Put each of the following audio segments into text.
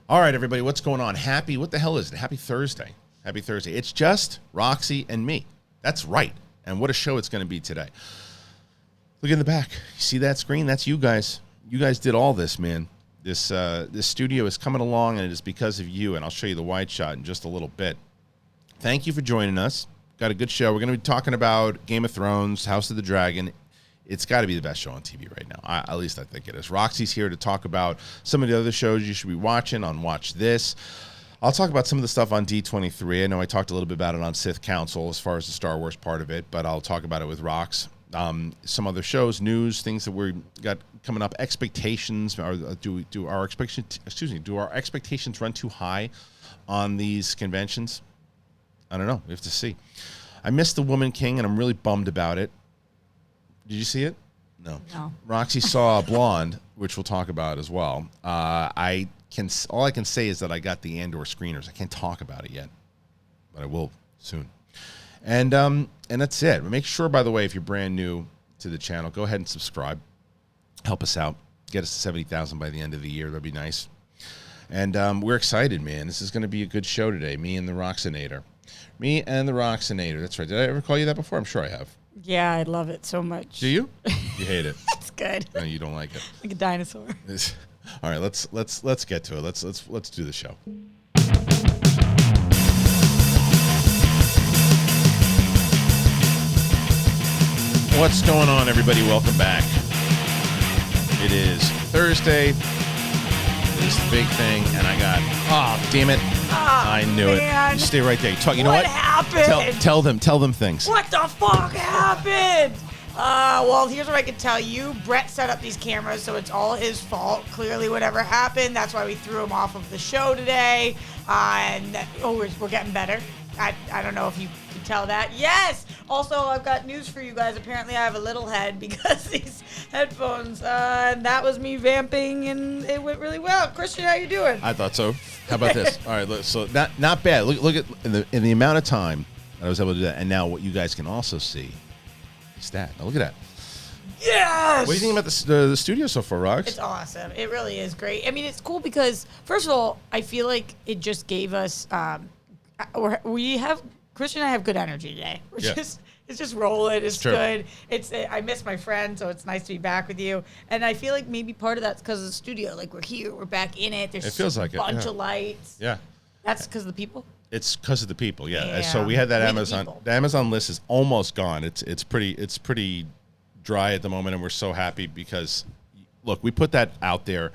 All right, everybody, what's going on? What the hell is it? Happy Thursday. Happy Thursday. It's just Roxy and me. That's right. And what a show it's going to be today. Look in the back. You see that screen? That's you guys. You guys did all this, man. This studio is coming along, and it is because of you, and I'll show you the wide shot in just a little bit. Thank you for joining us. Got a good show. We're going to be talking about Game of Thrones, House of the Dragon. It's got to be the best show on TV right now. At least I think it is. Roxy's here to talk about some of the other shows you should be watching on Watch This. I'll talk about some of the stuff on D23. I know I talked a little bit about it on Sith Council as far as the Star Wars part of it, but I'll talk about it with Rox. Some other shows, news, things that we got coming up, expectations. Do our expectations run too high on these conventions? I don't know. We have to see. I missed The Woman King, and I'm really bummed about it. Did you see it? No. Roxy saw Blonde, which we'll talk about as well. All I can say is that I got the Andor screeners. I can't talk about it yet, but I will soon. And that's it. Make sure, by the way, if you're brand new to the channel, go ahead and subscribe. Help us out. Get us to 70,000 by the end of the year. That'd be nice. And we're excited, man. This is going to be a good show today. Me and the Roxinator. That's right. Did I ever call you that before? I'm sure I have. Yeah, I love it so much. Do you? You hate it. It's good. No, you don't like it. Like a dinosaur. All right, let's get to it. Let's do the show. What's going on, everybody? Welcome back. It is Thursday. It is the big thing, and I got. Oh, damn it! I knew it. You stay right there. You know what? What happened? Tell them things. What the fuck happened? Well, here's what I can tell you. Brett set up these cameras, so it's all his fault. Clearly, whatever happened, that's why we threw him off of the show today. We're getting better. I don't know if you can tell that. Yes! Also, I've got news for you guys. Apparently, I have a little head because these headphones. And that was me vamping, and it went really well. Kristian, how you doing? I thought so. How about this? All right, so not bad. Look at in the amount of time that I was able to do that, and now what you guys can also see is that. Now look at that. Yes! What do you think about the studio so far, Rox? It's awesome. It really is great. I mean, it's cool because, first of all, I feel like it just gave us. Kristian and I have good energy today. It's just rolling. It's good. I miss my friend, so it's nice to be back with you. And I feel like maybe part of that's because of the studio. Like, we're here, we're back in it. There's a bunch of lights. Yeah. That's because of the people? It's because of the people, yeah. So we had that Amazon. The Amazon list is almost gone. It's pretty dry at the moment, and we're so happy because, look, we put that out there.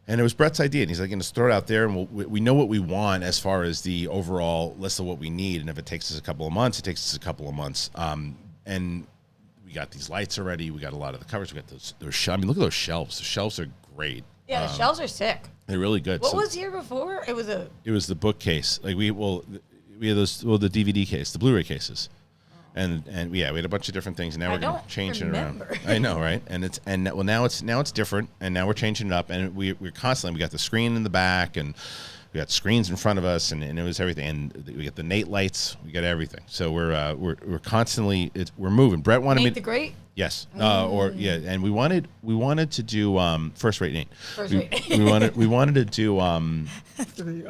And it was Brett's idea, and he's like, "Let's throw it out there, and we know what we want as far as the overall list of what we need. And if it takes us a couple of months, it takes us a couple of months. And we got these lights already. We got a lot of the covers. We got those. I mean, look at those shelves. The shelves are great. Yeah, the shelves are sick. They're really good. What was here before? It was the bookcase. Like we had those. Well, the DVD case, the Blu-ray cases. And we had a bunch of different things, and now we're going to change it around. I know, right? Now it's different, and now we're changing it up, and we're constantly. We got the screen in the back, and we got screens in front of us, and it was everything. And we got the Nate lights, we got everything. So we're constantly we're moving. Brett wanted Nate the Great. Yes, and we wanted to do first rate Nate. We wanted to do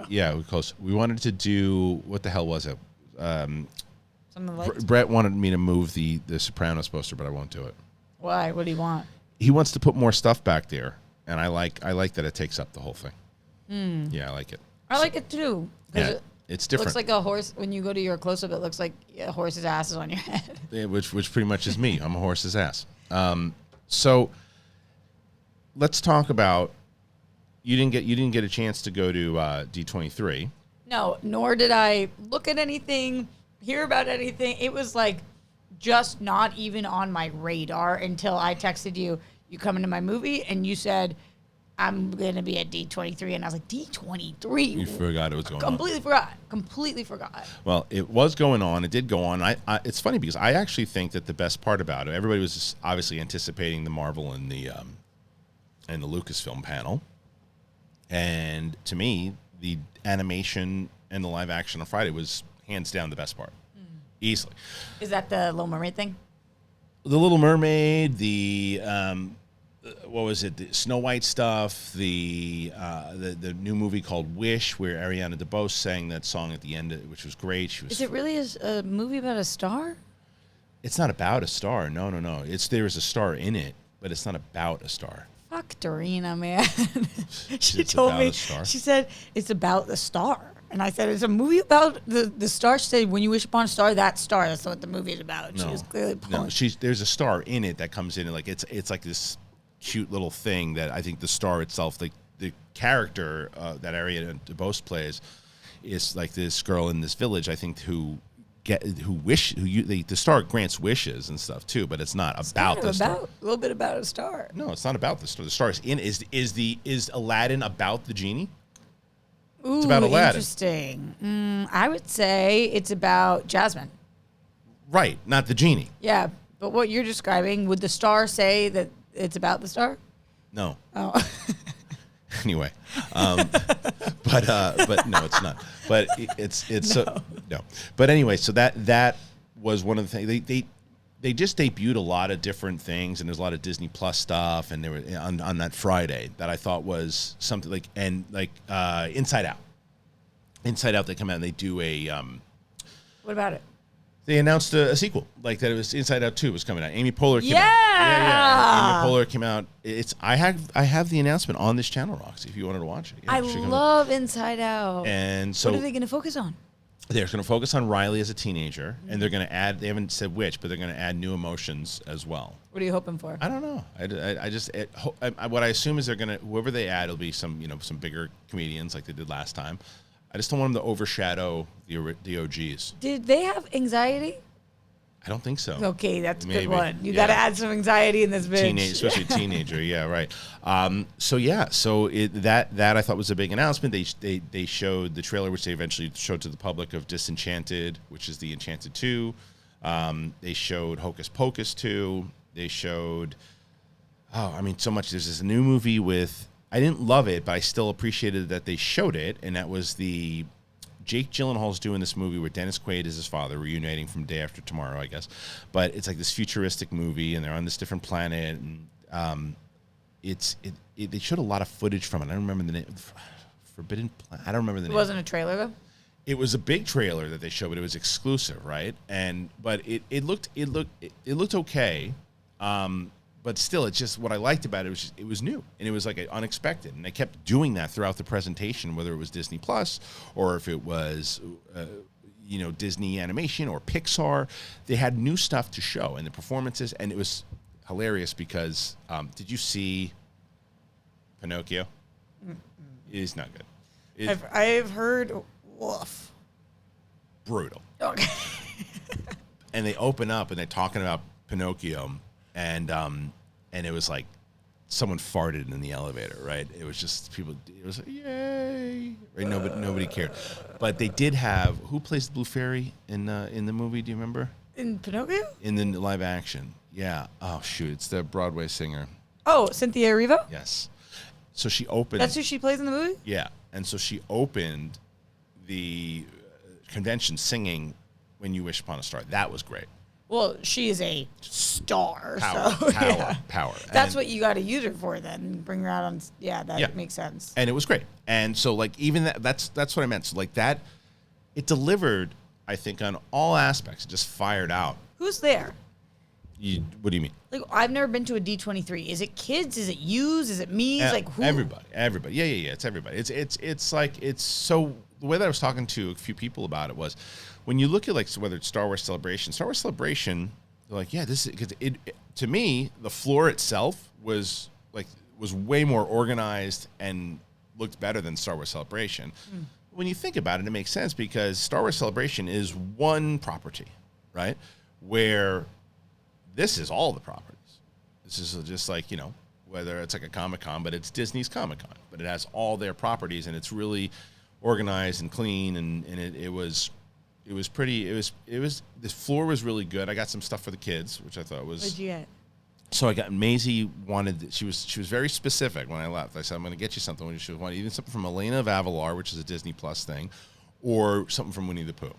yeah, we're close. We wanted to do what the hell was it? Brett wanted me to move the Sopranos poster, but I won't do it. Why? What do you want? He wants to put more stuff back there, and I like that it takes up the whole thing. Yeah, I like it. I like it too. Yeah, it's different. Looks like a horse. When you go to your close-up, it looks like a horse's ass is on your head. Yeah, which pretty much is me. I'm a horse's ass. So let's talk about. You didn't get a chance to go to D23. No, nor did I look at anything. Hear about anything. It was like just not even on my radar until I texted you coming to my movie, and you said, I'm going to be at D23. And I was like, D23? You forgot it was going on. Completely forgot. Well, it was going on. It did go on. It's funny because I actually think that the best part about it, everybody was obviously anticipating the Marvel and the Lucasfilm panel. And to me, the animation and the live action on Friday was hands down the best part. Easily. Is that the Little Mermaid thing? The Little Mermaid, what was it? The Snow White stuff. The new movie called Wish, where Ariana DeBose sang that song at the end, which was great. She was. Is it really a movie about a star? It's not about a star. No. There's a star in it, but it's not about a star. Fuck Dorina, man. She It's told about me. a star? She said it's about the star, and I said it's a movie about the star. She said when you wish upon a star, that star. That's what the movie is about. She was clearly pulling. No, there's a star in it that comes in, and like it's like this cute little thing that I think the star itself, like the character that Ariana DeBose plays, is like this girl in this village. I think the star grants wishes and stuff too, but it's not about the star. A little bit about a star. No, it's not about the star. The star is in. Is Aladdin about the genie? Ooh, it's about Aladdin. Interesting. I would say it's about Jasmine. Right, not the genie. Yeah, but what you're describing, would the star say that it's about the star? No. Oh. Anyway, but no, it's not. But it's no. So no. But anyway, so that was one of the things they just debuted a lot of different things, and there's a lot of Disney Plus stuff, and they were on that Friday that I thought was something like Inside Out. Inside Out, they come out and they do a. What about it? They announced a sequel, like that it was Inside Out 2 was coming out. Amy Poehler came out. Yeah. Amy Poehler came out. I have the announcement on this channel, Roxy, if you wanted to watch it. Yeah, I love Inside Out. And so what are they going to focus on? They're going to focus on Riley as a teenager, and they're going to add, they haven't said which, but they're going to add new emotions as well. What are you hoping for? I don't know. What I assume is they're going to, whoever they add, it'll be some bigger comedians like they did last time. I just don't want them to overshadow the OGs. Did they have anxiety? I don't think so. Okay, that's a good one. You got to add some anxiety in this bitch. Especially teenager. Yeah, right. So that I thought was a big announcement. They showed the trailer, which they eventually showed to the public, of Disenchanted, which is the Enchanted 2. They showed Hocus Pocus 2. They showed, so much. There's this new movie with, I didn't love it, but I still appreciated that they showed it, and that was the Jake Gyllenhaal's doing this movie where Dennis Quaid is his father, reuniting from Day After Tomorrow, I guess. But it's like this futuristic movie, and they're on this different planet, and they showed a lot of footage from it. I don't remember the name. Forbidden Planet. I don't remember the name. It wasn't a trailer though. It was a big trailer that they showed, but it was exclusive, right? But it looked okay. But still, it's just what I liked about it it was new, and it was like unexpected, and they kept doing that throughout the presentation, whether it was Disney Plus or if it was, Disney Animation or Pixar. They had new stuff to show, and the performances, and it was hilarious because did you see Pinocchio? Mm-mm. It's not good. I've heard woof. Brutal. Okay. And they open up and they're talking about Pinocchio. And it was like someone farted in the elevator, right? It was just people. It was like, yay! Right? Nobody cared. But they did have, who plays the Blue Fairy in the movie? Do you remember? In Pinocchio? In the live action, yeah. Oh shoot, it's the Broadway singer. Oh, Cynthia Erivo? Yes. So she opened. That's who she plays in the movie? Yeah, and so she opened the convention singing "When You Wish Upon a Star." That was great. Well, she is a star. Power. That's what you got to use her for then. Bring her out on, that makes sense. And it was great. And so, like, even that's what I meant. So, like, that, it delivered, I think, on all aspects. It just fired out. Who's there? What do you mean? Like, I've never been to a D23. Is it kids? Is it yous? Is it me's? Like, who? Everybody. Yeah. It's everybody. It's like, it's so, the way that I was talking to a few people about it was, when you look at, like, whether it's Star Wars Celebration, they're like, yeah, this is, because to me, the floor itself was way more organized and looked better than Star Wars Celebration. Mm. When you think about it, it makes sense because Star Wars Celebration is one property, right? Where this is all the properties. This is just like, whether it's like a Comic-Con, but it's Disney's Comic-Con, but it has all their properties and it's really organized and clean, and it was pretty. The floor was really good. I got some stuff for the kids, which I thought was. What'd you get? So I got, Maisie wanted. She was very specific when I left. I said, I'm going to get you something. She wanted either something from Elena of Avalor, which is a Disney Plus thing, or something from Winnie the Pooh.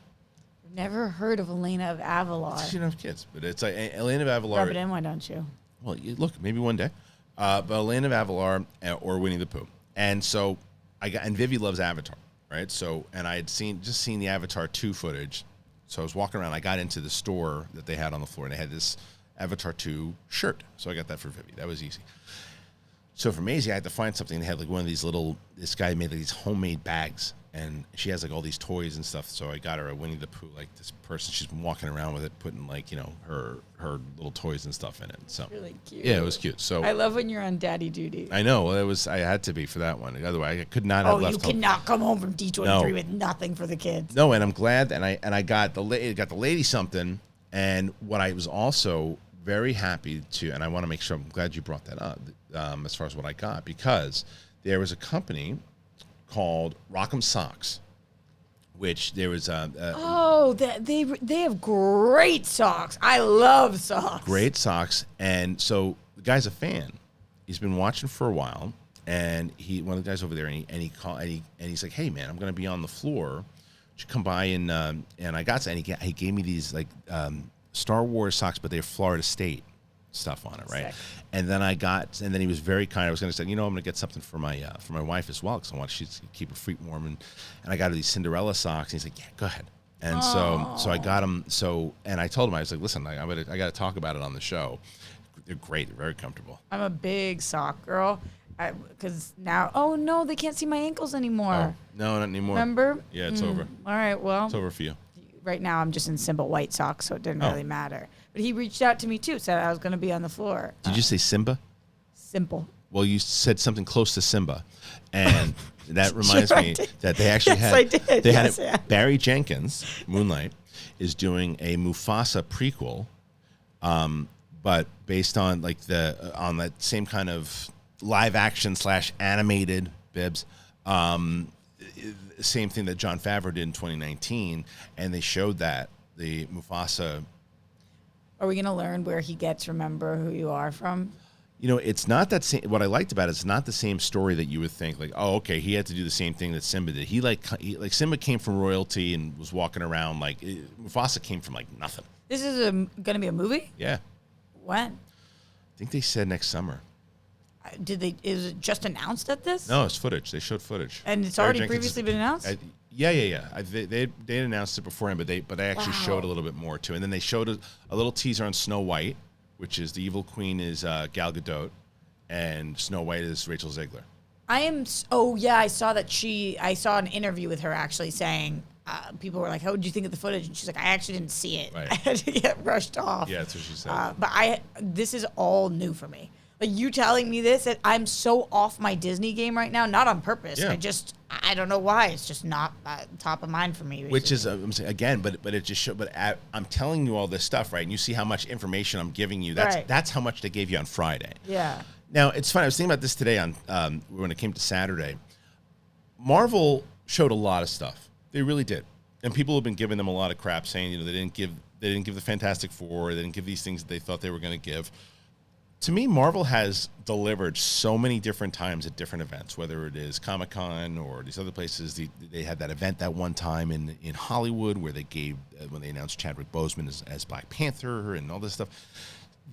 Never heard of Elena of Avalor. She didn't have kids, but it's like Elena of Avalor. Rub it in, why don't you? Well, look, maybe one day. but Land of Avalar or Winnie the Pooh. And so and Vivi loves Avatar, right? So, and I had just seen the Avatar 2 footage. So I was walking around. I got into the store that they had on the floor, and they had this Avatar 2 shirt. So I got that for Vivi. That was easy. So for Maisie, I had to find something that had like one of these this guy made like these homemade bags, and she has like all these toys and stuff. So I got her a Winnie the Pooh, like this person. She's been walking around with it, putting like, her little toys and stuff in it. So really cute. Yeah, it was cute. So I love when you're on daddy duty. I know. Well, I had to be for that one. Otherwise, I could not have left. You cannot come home from D23 with nothing for the kids. No, and I'm glad. And I got the lady something. And what I was also very happy to, and I want to make sure, I'm glad you brought that up, as far as what I got, because there was a company called Rock'em Socks, which there was they have great socks. I love socks. Great socks. And so the guy's a fan. He's been watching for a while, and one of the guys over there, and he's like, "Hey man, I'm going to be on the floor. Should come by and I got some, and he gave me these like Star Wars socks, but they're Florida State stuff on it, right?" Sick. And then he was very kind. I was going to say, I'm going to get something for my wife as well, because I want she to keep her feet warm. And I got her these Cinderella socks. And he's like, "Yeah, go ahead." And so I got him. And I told him, I was like, "Listen, I got to talk about it on the show. They're great. They're very comfortable." I'm a big sock girl, because now, oh no, they can't see my ankles anymore. Oh, no, not anymore. Remember? Yeah, it's over. All right, well, It's over for you. right now I'm just in simple white socks, so it didn't really matter. But he reached out to me too, said I was going to be on the floor. Did you say Simba? Simple. Well, you said something close to Simba, and that reminds me that they actually Yes, I did. They Yes, had yeah. Barry Jenkins, Moonlight, is doing a Mufasa prequel, but based on like on that same kind of live action / animated bibs. Same thing that Jon Favreau did in 2019, and they showed that the Mufasa. Are we going to learn where he gets "Remember Who You Are" from? It's not that same. What I liked about it, it's not the same story that you would think. Like, oh, okay, he had to do the same thing that Simba did. He Simba came from royalty and was walking around like Mufasa came from like nothing. This is going to be a movie? Yeah, When? I think they said next summer. Is it just announced at this? No, it's footage. They showed footage. And it's Barry already Jenkins previously been announced? Yeah. They had announced it beforehand, but they actually showed a little bit more too. And then they showed a little teaser on Snow White, which is the evil queen is Gal Gadot, and Snow White is Rachel Zegler. I saw that I saw an interview with her actually saying, people were like, "How did you think of the footage?" And she's like, "I actually didn't see it. Right. I had to get rushed off." Yeah, that's what she said. But this is all new for me. Like, you telling me this, that I'm so off my Disney game right now, not on purpose. Yeah. I don't know why. It's just not top of mind for me. Basically. Which is, I'm saying again, but it just showed. But I'm telling you all this stuff, right? And you see how much information I'm giving you. That's how much they gave you on Friday. Yeah. Now, it's funny. I was thinking about this today when it came to Saturday. Marvel showed a lot of stuff. They really did. And people have been giving them a lot of crap, saying, they didn't give the Fantastic Four, they didn't give these things that they thought they were going to give. To me, Marvel has delivered so many different times at different events, whether it is Comic-Con or these other places. They had that event that one time in Hollywood where they gave, when they announced Chadwick Boseman as Black Panther and all this stuff.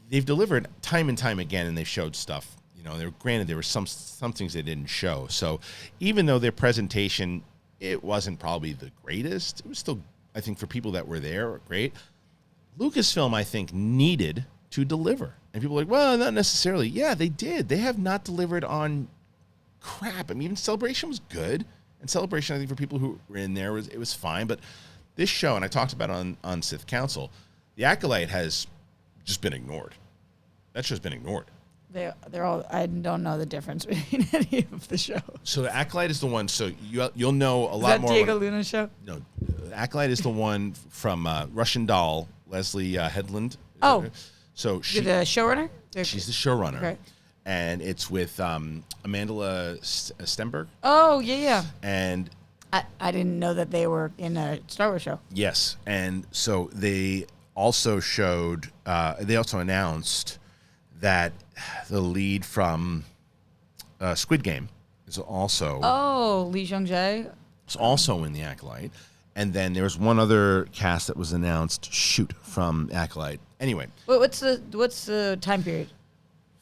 They've delivered time and time again, and they've showed stuff. Granted, there were some things they didn't show. So even though their presentation, it wasn't probably the greatest, it was still, I think, for people that were there, great. Lucasfilm, I think, needed to deliver. And people are like, well, not necessarily. Yeah, they did. They have not delivered on crap. I mean, even Celebration was good. And Celebration, I think, for people who were in there, it was fine. But this show, and I talked about it on Sith Council, the Acolyte has just been ignored. That show's been ignored. They're all. I don't know the difference between any of the shows. So the Acolyte is the one. So you'll know a lot more. Is that Diego Luna's show? No, Acolyte is the one from Russian Doll, Leslie Headland. Oh. So You're the showrunner? She's the showrunner. Okay. And it's with Amanda Stenberg. Oh, yeah. And I didn't know that they were in a Star Wars show. Yes. And so they also showed, they also announced that the lead from Squid Game is also. Oh, Lee Jung-jae. Is also in the Acolyte. And then there was one other cast that was announced, from Acolyte. Anyway. What's the time period?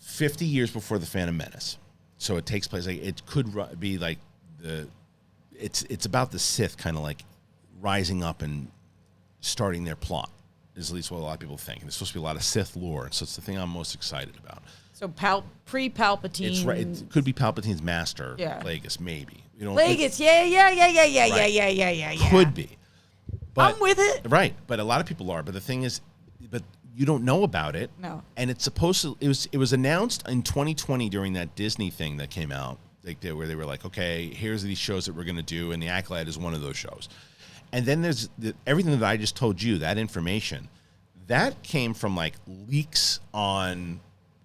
50 years before the Phantom Menace. So it takes place, like, it could be like it's about the Sith kind of like rising up and starting their plot, is at least what a lot of people think. And it's supposed to be a lot of Sith lore, and so it's the thing I'm most excited about. So pre-Palpatine. It's right. It could be Palpatine's master, Plagueis, maybe. Plagueis, yeah. Could be. But, I'm with it. Right, but a lot of people are. But the thing is, but you don't know about it. No. And it's supposed to. It was announced in 2020 during that Disney thing that came out, like where they were like, okay, here's these shows that we're going to do, and the Acolyte is one of those shows. And then there's everything that I just told you, that information, that came from like leaks on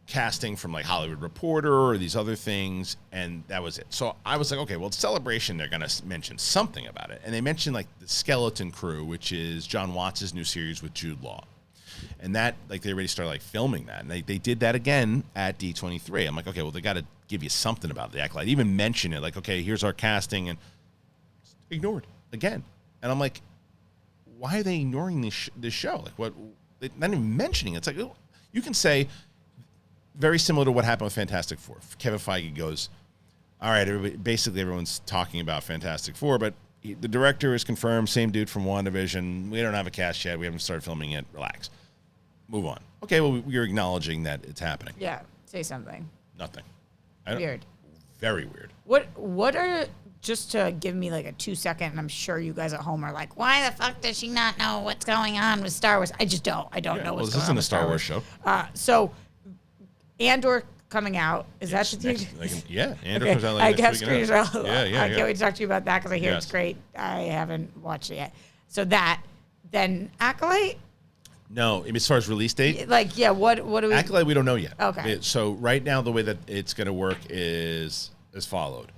casting from like Hollywood Reporter or these other things, and that was it. So I was like, okay, well, Celebration, they're going to mention something about it. And they mentioned like the Skeleton Crew, which is John Watts' new series with Jude Law. And that, like, they already started like filming that. And they did that again at D23. I'm like, okay, well, they got to give you something about the Acolyte. Even mention it, like, okay, here's our casting, and ignored again. And I'm like, why are they ignoring this show? Like, what? They're not even mentioning it. It's like, you can say, very similar to what happened with Fantastic Four. Kevin Feige goes, all right, basically everyone's talking about Fantastic Four, but the director is confirmed, same dude from WandaVision. We don't have a cast yet. We haven't started filming it. Relax. Move on. Okay, well, you're acknowledging that it's happening. Yeah, say something. Nothing. Weird. Very weird. What are, just to give me like a 2-second, and I'm sure you guys at home are like, why the fuck does she not know what's going on with Star Wars? I just don't. I don't know what's going on. This isn't a Star Wars show. So, Andor coming out. Is that the Andor comes out like next week. I can't wait to talk to you about that because I hear it's great. I haven't watched it yet. So then Acolyte? No, as far as release date? What do we... Acolyte, we don't know yet. Okay. So right now, the way that it's going to work is as followed.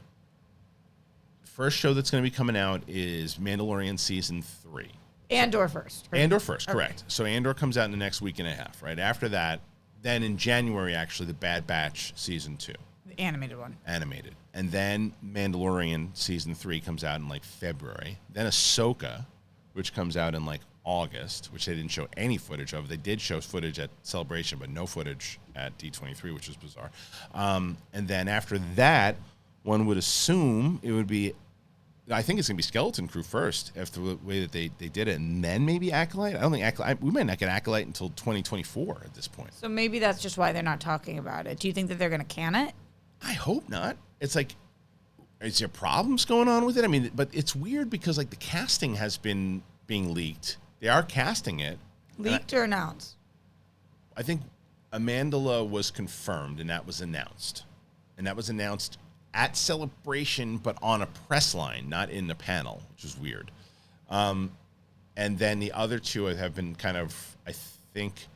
First show that's going to be coming out is Mandalorian Season 3. Andor first. Right? Andor first, correct. So Andor comes out in the next week and a half, right? After that, then in January, actually, the Bad Batch Season 2. The animated one. Animated. And then Mandalorian Season 3 comes out in, like, February. Then Ahsoka, which comes out in, like, August, which they didn't show any footage of. They did show footage at Celebration, but no footage at D23, which is bizarre. And then after that, one would assume it would be, I think it's going to be Skeleton Crew first, after the way that they did it, and then maybe Acolyte. I don't think Acolyte, we might not get Acolyte until 2024 at this point. So maybe that's just why they're not talking about it. Do you think that they're going to can it? I hope not. It's like, is there problems going on with it? I mean, but it's weird because, like, the casting has been being leaked. They are casting it. Leaked or announced? I think Amandla was confirmed, and that was announced. And that was announced at Celebration, but on a press line, not in the panel, which is weird. And then the other two have been kind of, I think,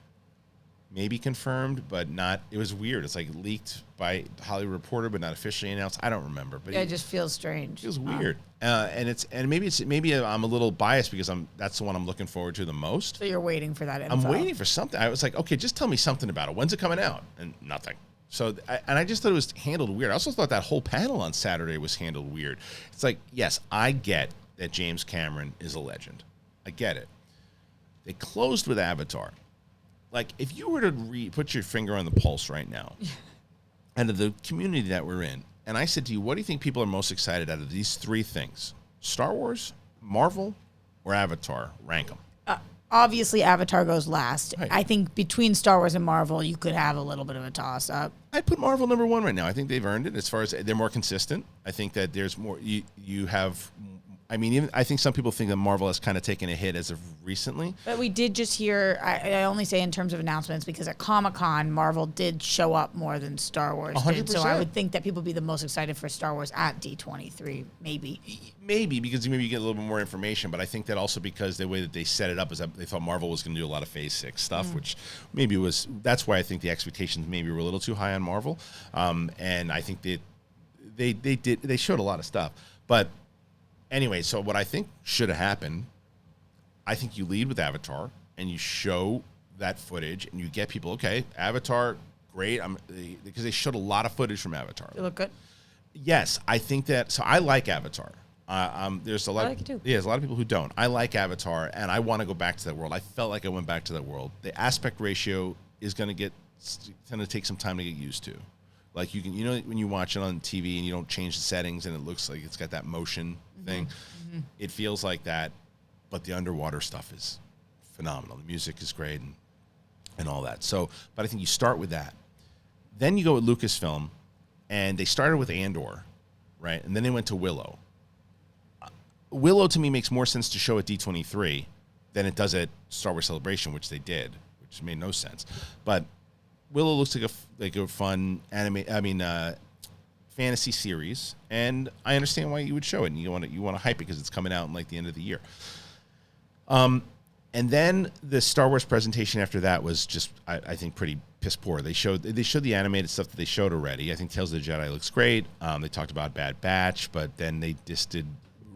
maybe confirmed, but not. It was weird. It's like leaked by Hollywood Reporter, but not officially announced. I don't remember. But it just feels strange. It feels weird. And maybe I'm a little biased because that's the one I'm looking forward to the most. So you're waiting for that info. I'm waiting for something. I was like, okay, just tell me something about it. When's it coming out? And nothing. So, I just thought it was handled weird. I also thought that whole panel on Saturday was handled weird. It's like, yes, I get that James Cameron is a legend. I get it. They closed with Avatar. Like, if you were to put your finger on the pulse right now, and of the community that we're in, and I said to you, what do you think people are most excited out of these three things? Star Wars, Marvel, or Avatar? Rank them. Obviously, Avatar goes last. Right. I think between Star Wars and Marvel, you could have a little bit of a toss-up. I'd put Marvel number one right now. I think they've earned it as far as they're more consistent. I think that there's more. You have. I mean, even I think some people think that Marvel has kind of taken a hit as of recently. But we did just hear, I only say in terms of announcements, because at Comic-Con, Marvel did show up more than Star Wars 100%. did. So I would think that people would be the most excited for Star Wars at D23, maybe. Maybe, because maybe you get a little bit more information. But I think that also because the way that they set it up is that they thought Marvel was going to do a lot of Phase 6 stuff, which maybe was, that's why I think the expectations maybe were a little too high on Marvel. And I think they showed a lot of stuff. But anyway, so what I think should have happened, I think you lead with Avatar and you show that footage and you get people, okay, Avatar, great, because they showed a lot of footage from Avatar. They look good? Yes, I think that, so I like Avatar. There's a lot. I like it too. Yeah, there's a lot of people who don't. I like Avatar, and I want to go back to that world. I felt like I went back to that world. The aspect ratio is going to get tend to take some time to get used to. Like you can, when you watch it on TV and you don't change the settings and it looks like it's got that motion thing, it feels like that. But the underwater stuff is phenomenal. The music is great and all that. So, but I think you start with that. Then you go with Lucasfilm, and they started with Andor, right? And then they went to Willow. Willow to me makes more sense to show at D23 than it does at Star Wars Celebration, which they did, which made no sense. But Willow looks like a fun fantasy series, and I understand why you would show it, and you want to hype it because it's coming out in like the end of the year. And then the Star Wars presentation after that was just, I think, pretty piss poor. They showed the animated stuff that they showed already. I think Tales of the Jedi looks great. They talked about Bad Batch, but then they just did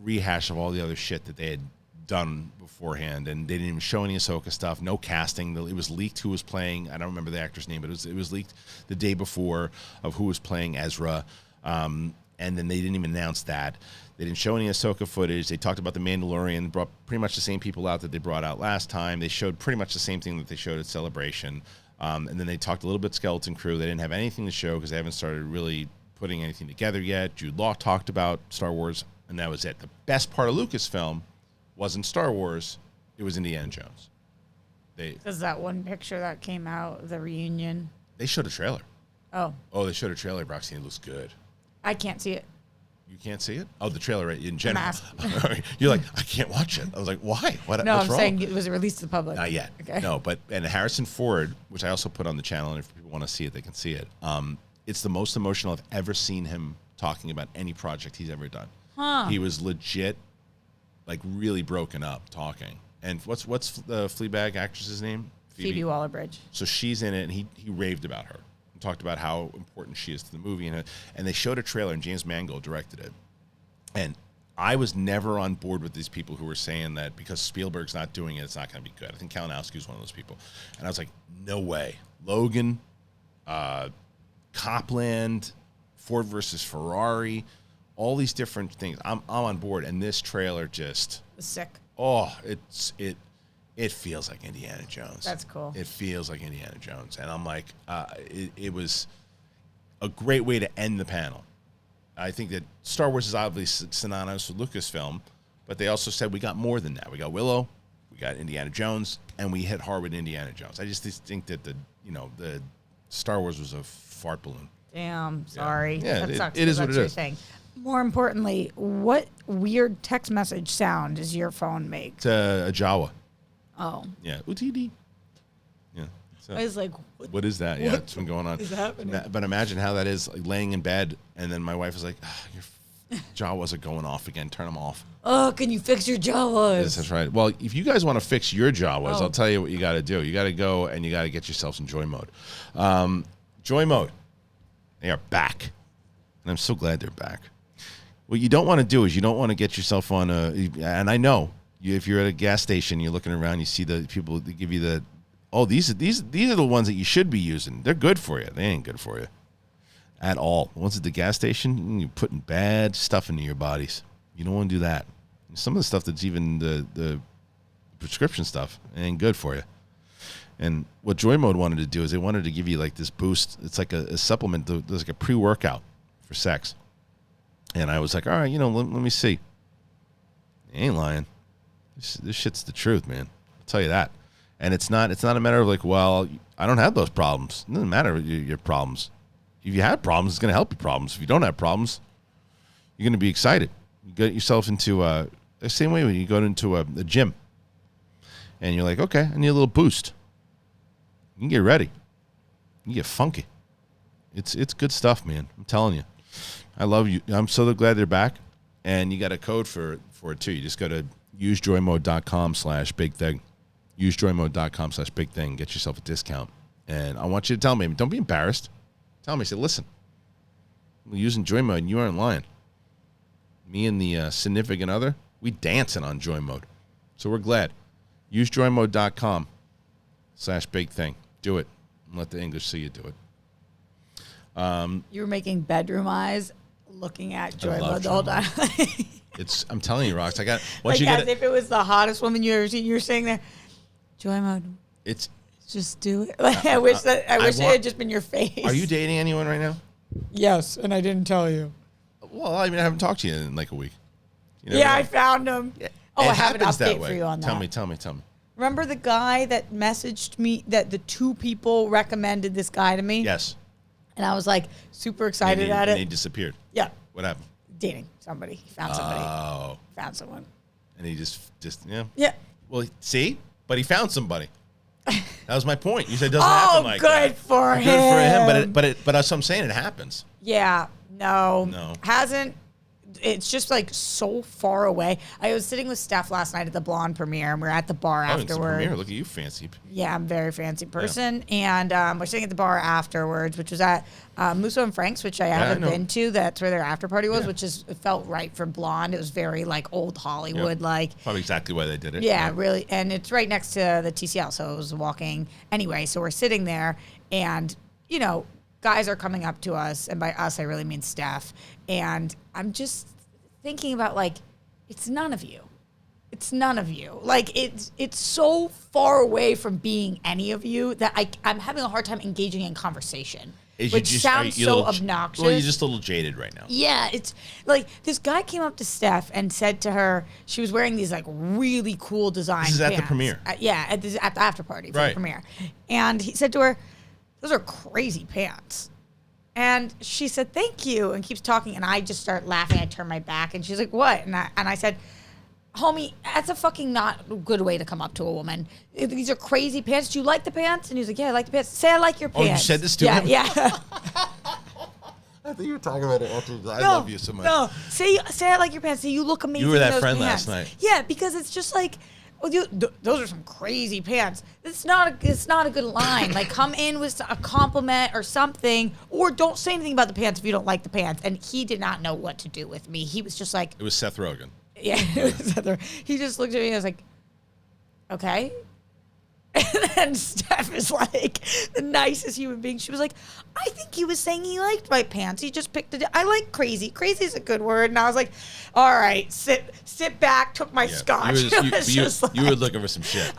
rehash of all the other shit that they had done beforehand, and they didn't even show any Ahsoka stuff. No casting. It was leaked who was playing. I don't remember the actor's name, but it was leaked the day before of who was playing Ezra. And then they didn't even announce that. They didn't show any Ahsoka footage. They talked about the Mandalorian, brought pretty much the same people out that they brought out last time. They showed pretty much the same thing that they showed at Celebration. And then they talked a little bit Skeleton Crew. They didn't have anything to show because they haven't started really putting anything together yet. Jude Law talked about Star Wars, and that was it. The best part of Lucasfilm wasn't Star Wars. It was Indiana Jones. Does that one picture that came out, the reunion? They showed a trailer. Oh, they showed a trailer, Roxy, and it looks good. I can't see it. You can't see it? Oh, the trailer in general. You're like, I can't watch it. I was like, why? What's wrong? Saying, was it released to the public? Not yet. Okay. No, and Harrison Ford, which I also put on the channel, and if people want to see it, they can see it. It's the most emotional I've ever seen him talking about any project he's ever done. Huh. He was legit, like really broken up talking. And what's the Fleabag actress's name? Phoebe Waller-Bridge. So she's in it, and he raved about her. Talked about how important she is to the movie, and they showed a trailer, and James Mangold directed it. And I was never on board with these people who were saying that because Spielberg's not doing it, it's not going to be good. I think Kalinowski was one of those people, and I was like, no way. Logan, Copland, Ford versus Ferrari, all these different things. I'm on board, and this trailer just sick. Oh, it feels like Indiana Jones. That's cool. It feels like Indiana Jones. And I'm like, it was a great way to end the panel. I think that Star Wars is obviously synonymous with Lucasfilm, but they also said we got more than that. We got Willow, we got Indiana Jones, and we hit hard with Indiana Jones. I just think that the Star Wars was a fart balloon. Damn, sorry. Yeah, that sucks. it is what it is. Thing. More importantly, what weird text message sound does your phone make? It's a Jawa. Oh. Yeah. UTD. Yeah. So, I was like, what is that? Yeah, it's been going on. Is happening? But imagine how that is, like laying in bed, and then my wife was like, your Jawas are going off again. Turn them off. Oh, can you fix your Jawas? Yes, that's right. Well, if you guys want to fix your Jawas, I'll tell you what you got to do. You got to go and you got to get yourself some JOYMODE. JOYMODE. They are back. And I'm so glad they're back. What you don't want to do is you don't want to get yourself on and I know, if you're at a gas station, you're looking around, you see the people that give you these are the ones that you should be using. They're good for you. They ain't good for you at all. Once at the gas station, you're putting bad stuff into your bodies. You don't want to do that. Some of the stuff that's even the prescription stuff ain't good for you. And what JOYMODE wanted to do is they wanted to give you like this boost. It's like a supplement. There's like a pre-workout for sex. And I was like, all right, let me see. You ain't lying. This shit's the truth, man. I'll tell you that. And it's not a matter of like, well, I don't have those problems. It doesn't matter your problems. If you have problems, it's going to help your problems. If you don't have problems, you're going to be excited. You get yourself into the same way when you go into a gym. And you're like, okay, I need a little boost. You can get ready. You can get funky. It's good stuff, man. I'm telling you. I love you. I'm so glad they're back. And you got a code for it, too. You just go to usejoymode.com/bigthing. Usejoymode.com/bigthing. Get yourself a discount. And I want you to tell me. Don't be embarrassed. Tell me. Say, listen. I'm using JOYMODE, and you aren't lying. Me and the significant other, we dancing on JOYMODE. So we're glad. Usejoymode.com/bigthing. Do it. And let the English see you do it. You were making bedroom eyes looking at JOYMODE the whole time. I'm telling you, Rox. If it was the hottest woman you ever seen, you were sitting there, JOYMODE. It's just do it. Like, I wish it had just been your face. Are you dating anyone right now? Yes, and I didn't tell you. Well, I mean, I haven't talked to you in like a week. I found him. Yeah. Oh, I have an update for you on that. Tell me. Remember the guy that messaged me that the 2 people recommended this guy to me? Yes. And I was like super excited at it. And he disappeared. Yeah. What happened? Dating somebody. He found somebody. Oh. Found someone. And he just yeah. Yeah. Well, see? But he found somebody. That was my point. You said it doesn't happen like that. Good for him. Good for him. But that's what I'm saying. It happens. Yeah. No. No. Hasn't. It's just like so far away. I was sitting with Steph last night at the Blonde premiere, and we were at the bar afterwards. It's a premiere. Look at you, fancy. Yeah, I'm a very fancy person. Yeah. And we're sitting at the bar afterwards, which was at Musso and Frank's, which I haven't been to. That's where their after party was, which it felt right for Blonde. It was very like old Hollywood, like. Probably exactly why they did it. Yeah, really. And it's right next to the TCL, so it was walking. Anyway, so we're sitting there, and, you know, guys are coming up to us, and by us, I really mean Steph. And I'm just thinking about, like, it's none of you. It's none of you. Like, it's so far away from being any of you that I'm having a hard time engaging in conversation, which sounds so obnoxious. Well, you're just a little jaded right now. Yeah, it's like this guy came up to Steph and said to her, she was wearing these, like, really cool design pants. This is at the premiere. At the after party for the premiere. And he said to her, those are crazy pants. And she said, thank you, and keeps talking. And I just start laughing. I turn my back, and she's like, what? And I said, homie, that's a fucking not good way to come up to a woman. These are crazy pants. Do you like the pants? And he was like, yeah, I like the pants. Say I like your pants. Oh, you said this to him? Yeah. I think you were talking about it after. I love you so much. No, say I like your pants. Say you look amazing. You were that in those friend pants. last night. Yeah, because it's just like, well, those are some crazy pants. It's not a good line. Like, come in with a compliment or something, or don't say anything about the pants if you don't like the pants. And he did not know what to do with me. He was just like, it was Seth Rogen. Yeah, he just looked at me and I was like, okay. And then Steph is like the nicest human being. She was like, I think he was saying he liked my pants. He just picked it. I like crazy. Crazy is a good word. And I was like, all right, sit back, took my scotch. You were looking for some shit.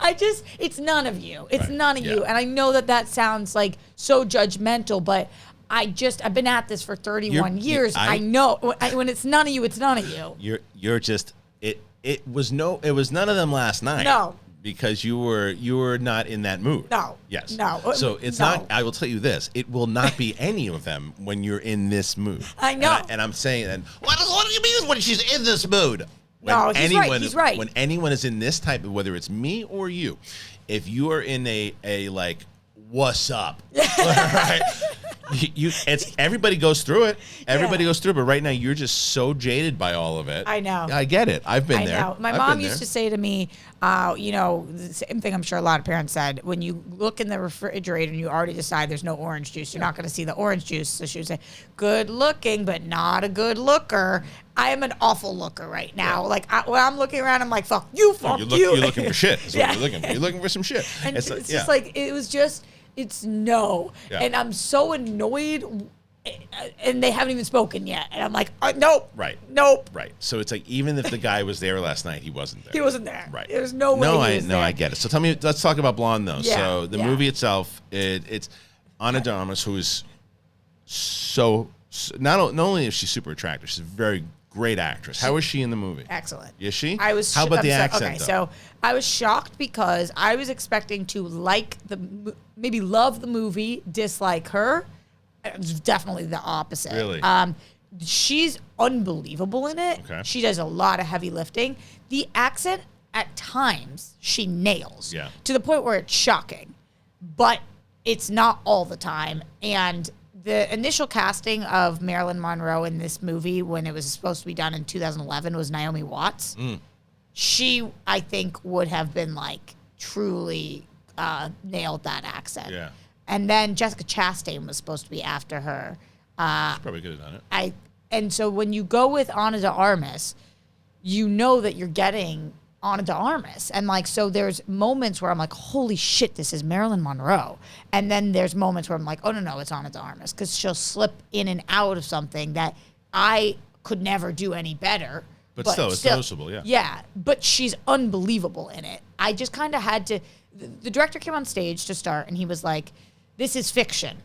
It's none of you. It's none of you. And I know that sounds like so judgmental, but I've been at this for 31 years. I know when it's none of you, it's none of you. You're just, it was none of them last night. No. Because you were not in that mood. No. Yes. No. So it's not, I will tell you this, it will not be any of them when you're in this mood. I know. And I'm saying that, what do you mean when she's in this mood? No, he's right. When anyone is in this type of, whether it's me or you, if you are in a like, what's up? Right? Everybody goes through it. Everybody goes through it. But right now, you're just so jaded by all of it. I know. I get it. I've been there. I know. My mom used to say to me, the same thing I'm sure a lot of parents said, when you look in the refrigerator and you already decide there's no orange juice, you're not going to see the orange juice. So she would say, good looking, but not a good looker. I am an awful looker right now. Yeah. Like, when I'm looking around, I'm like, fuck you, fuck you. You're looking for shit. That's what you're looking for. You're looking for some shit. And it's just like, it's no. Yeah. And I'm so annoyed, and they haven't even spoken yet. And I'm like, nope. Right. Nope. Right. So it's like, even if the guy was there last night, he wasn't there. He wasn't there. Right. There's no way he was there. I get it. So tell me, let's talk about Blonde, though. Yeah. So the movie itself, it's Ana de Armas, who is so, not only is she super attractive, she's a very great actress. How is she in the movie? Excellent. Is she? How about the accent? Okay, so I was shocked because I was expecting to maybe love the movie, dislike her. It was definitely the opposite. Really? She's unbelievable in it. Okay. She does a lot of heavy lifting. The accent, at times, she nails. Yeah. To the point where it's shocking. But it's not all the time. And the initial casting of Marilyn Monroe in this movie, when it was supposed to be done in 2011, was Naomi Watts. She, I think, would have been like truly nailed that accent. Yeah. And then Jessica Chastain was supposed to be after her. She probably could have done it. And so when you go with Ana de Armas, you know that you're getting Ana de Armas. And like, so there's moments where I'm like, holy shit, this is Marilyn Monroe. And then there's moments where I'm like, oh, no, it's Ana de Armas. Because she'll slip in and out of something that I could never do any better. But still, it's noticeable, yeah. Yeah, but she's unbelievable in it. I just kind of had to... The director came on stage to start, and he was like, this is fiction.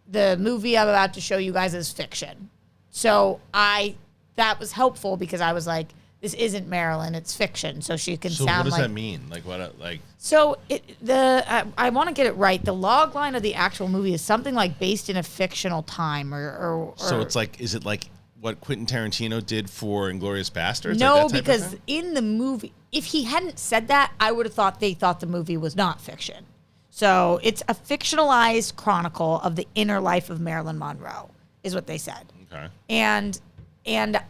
The movie I'm about to show you guys is fiction. So that was helpful because I was like, this isn't Marilyn, it's fiction, so she can sound like... So what does that mean? Like, what, like... So, I want to get it right. The log line of the actual movie is something like based in a fictional time or So it's like, is it like what Quentin Tarantino did for Inglourious Basterds? No, like because in the movie, if he hadn't said that, I would have thought they thought the movie was not fiction. So it's a fictionalized chronicle of the inner life of Marilyn Monroe, is what they said. Okay. And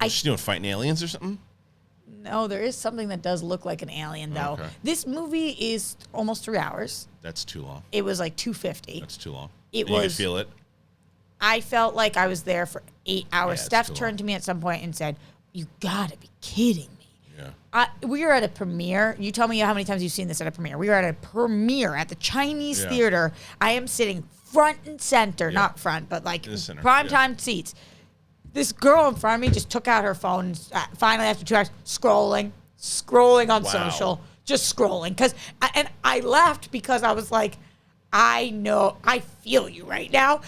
She's doing fighting aliens or something? No, there is something that does look like an alien, though. Okay. This movie is almost 3 hours. That's too long. It was like 250. That's too long. You could feel it? I felt like I was there for 8 hours. Steph turned to me at some point and said, you gotta be kidding me. Yeah. We were at a premiere. You tell me how many times you've seen this at a premiere. We were at a premiere at the Chinese Theater. I am sitting front and center, not front, but like primetime seats. This girl in front of me just took out her phone, finally after 2 hours, scrolling on social, just scrolling. And I laughed because I was like, I know, I feel you right now.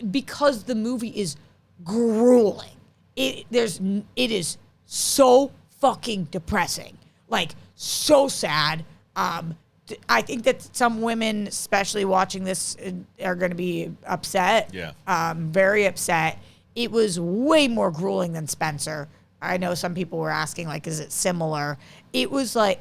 Because the movie is grueling. It is so fucking depressing. Like, so sad. I think that some women, especially watching this, are going to be upset. Yeah. Very upset. It was way more grueling than Spencer. I know some people were asking, like, is it similar? It was like,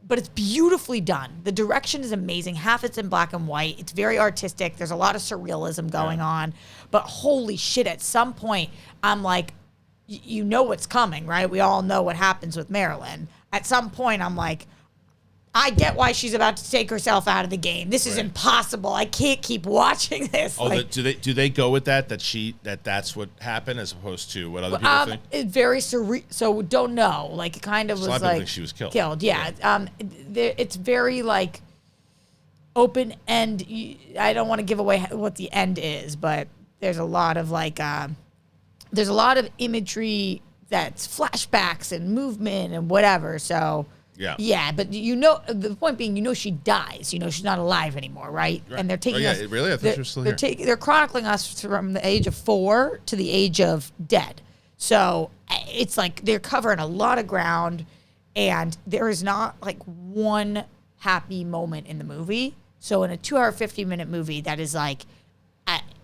but it's beautifully done. The direction is amazing. Half it's in black and white. It's very artistic. There's a lot of surrealism going on. But holy shit, at some point, I'm like, you know what's coming, right? We all know what happens with Marilyn. At some point, I'm like, I get why she's about to take herself out of the game. This is impossible. I can't keep watching this. Oh, like, do they go with that's what happened as opposed to what other people think? It's very surreal. So don't know. Like, it kind of was like, a lot of people think she was killed. Yeah. It's very like open end. I don't want to give away what the end is, but there's a lot of like there's a lot of imagery that's flashbacks and movement and whatever. So. Yeah, but the point being, she dies. She's not alive anymore, right? And they're taking us. Really? I thought she was still here. They're chronicling us from the age of 4 to the age of dead. So it's like they're covering a lot of ground, and there is not like one happy moment in the movie. So in a 2-hour, 50-minute movie, that is like,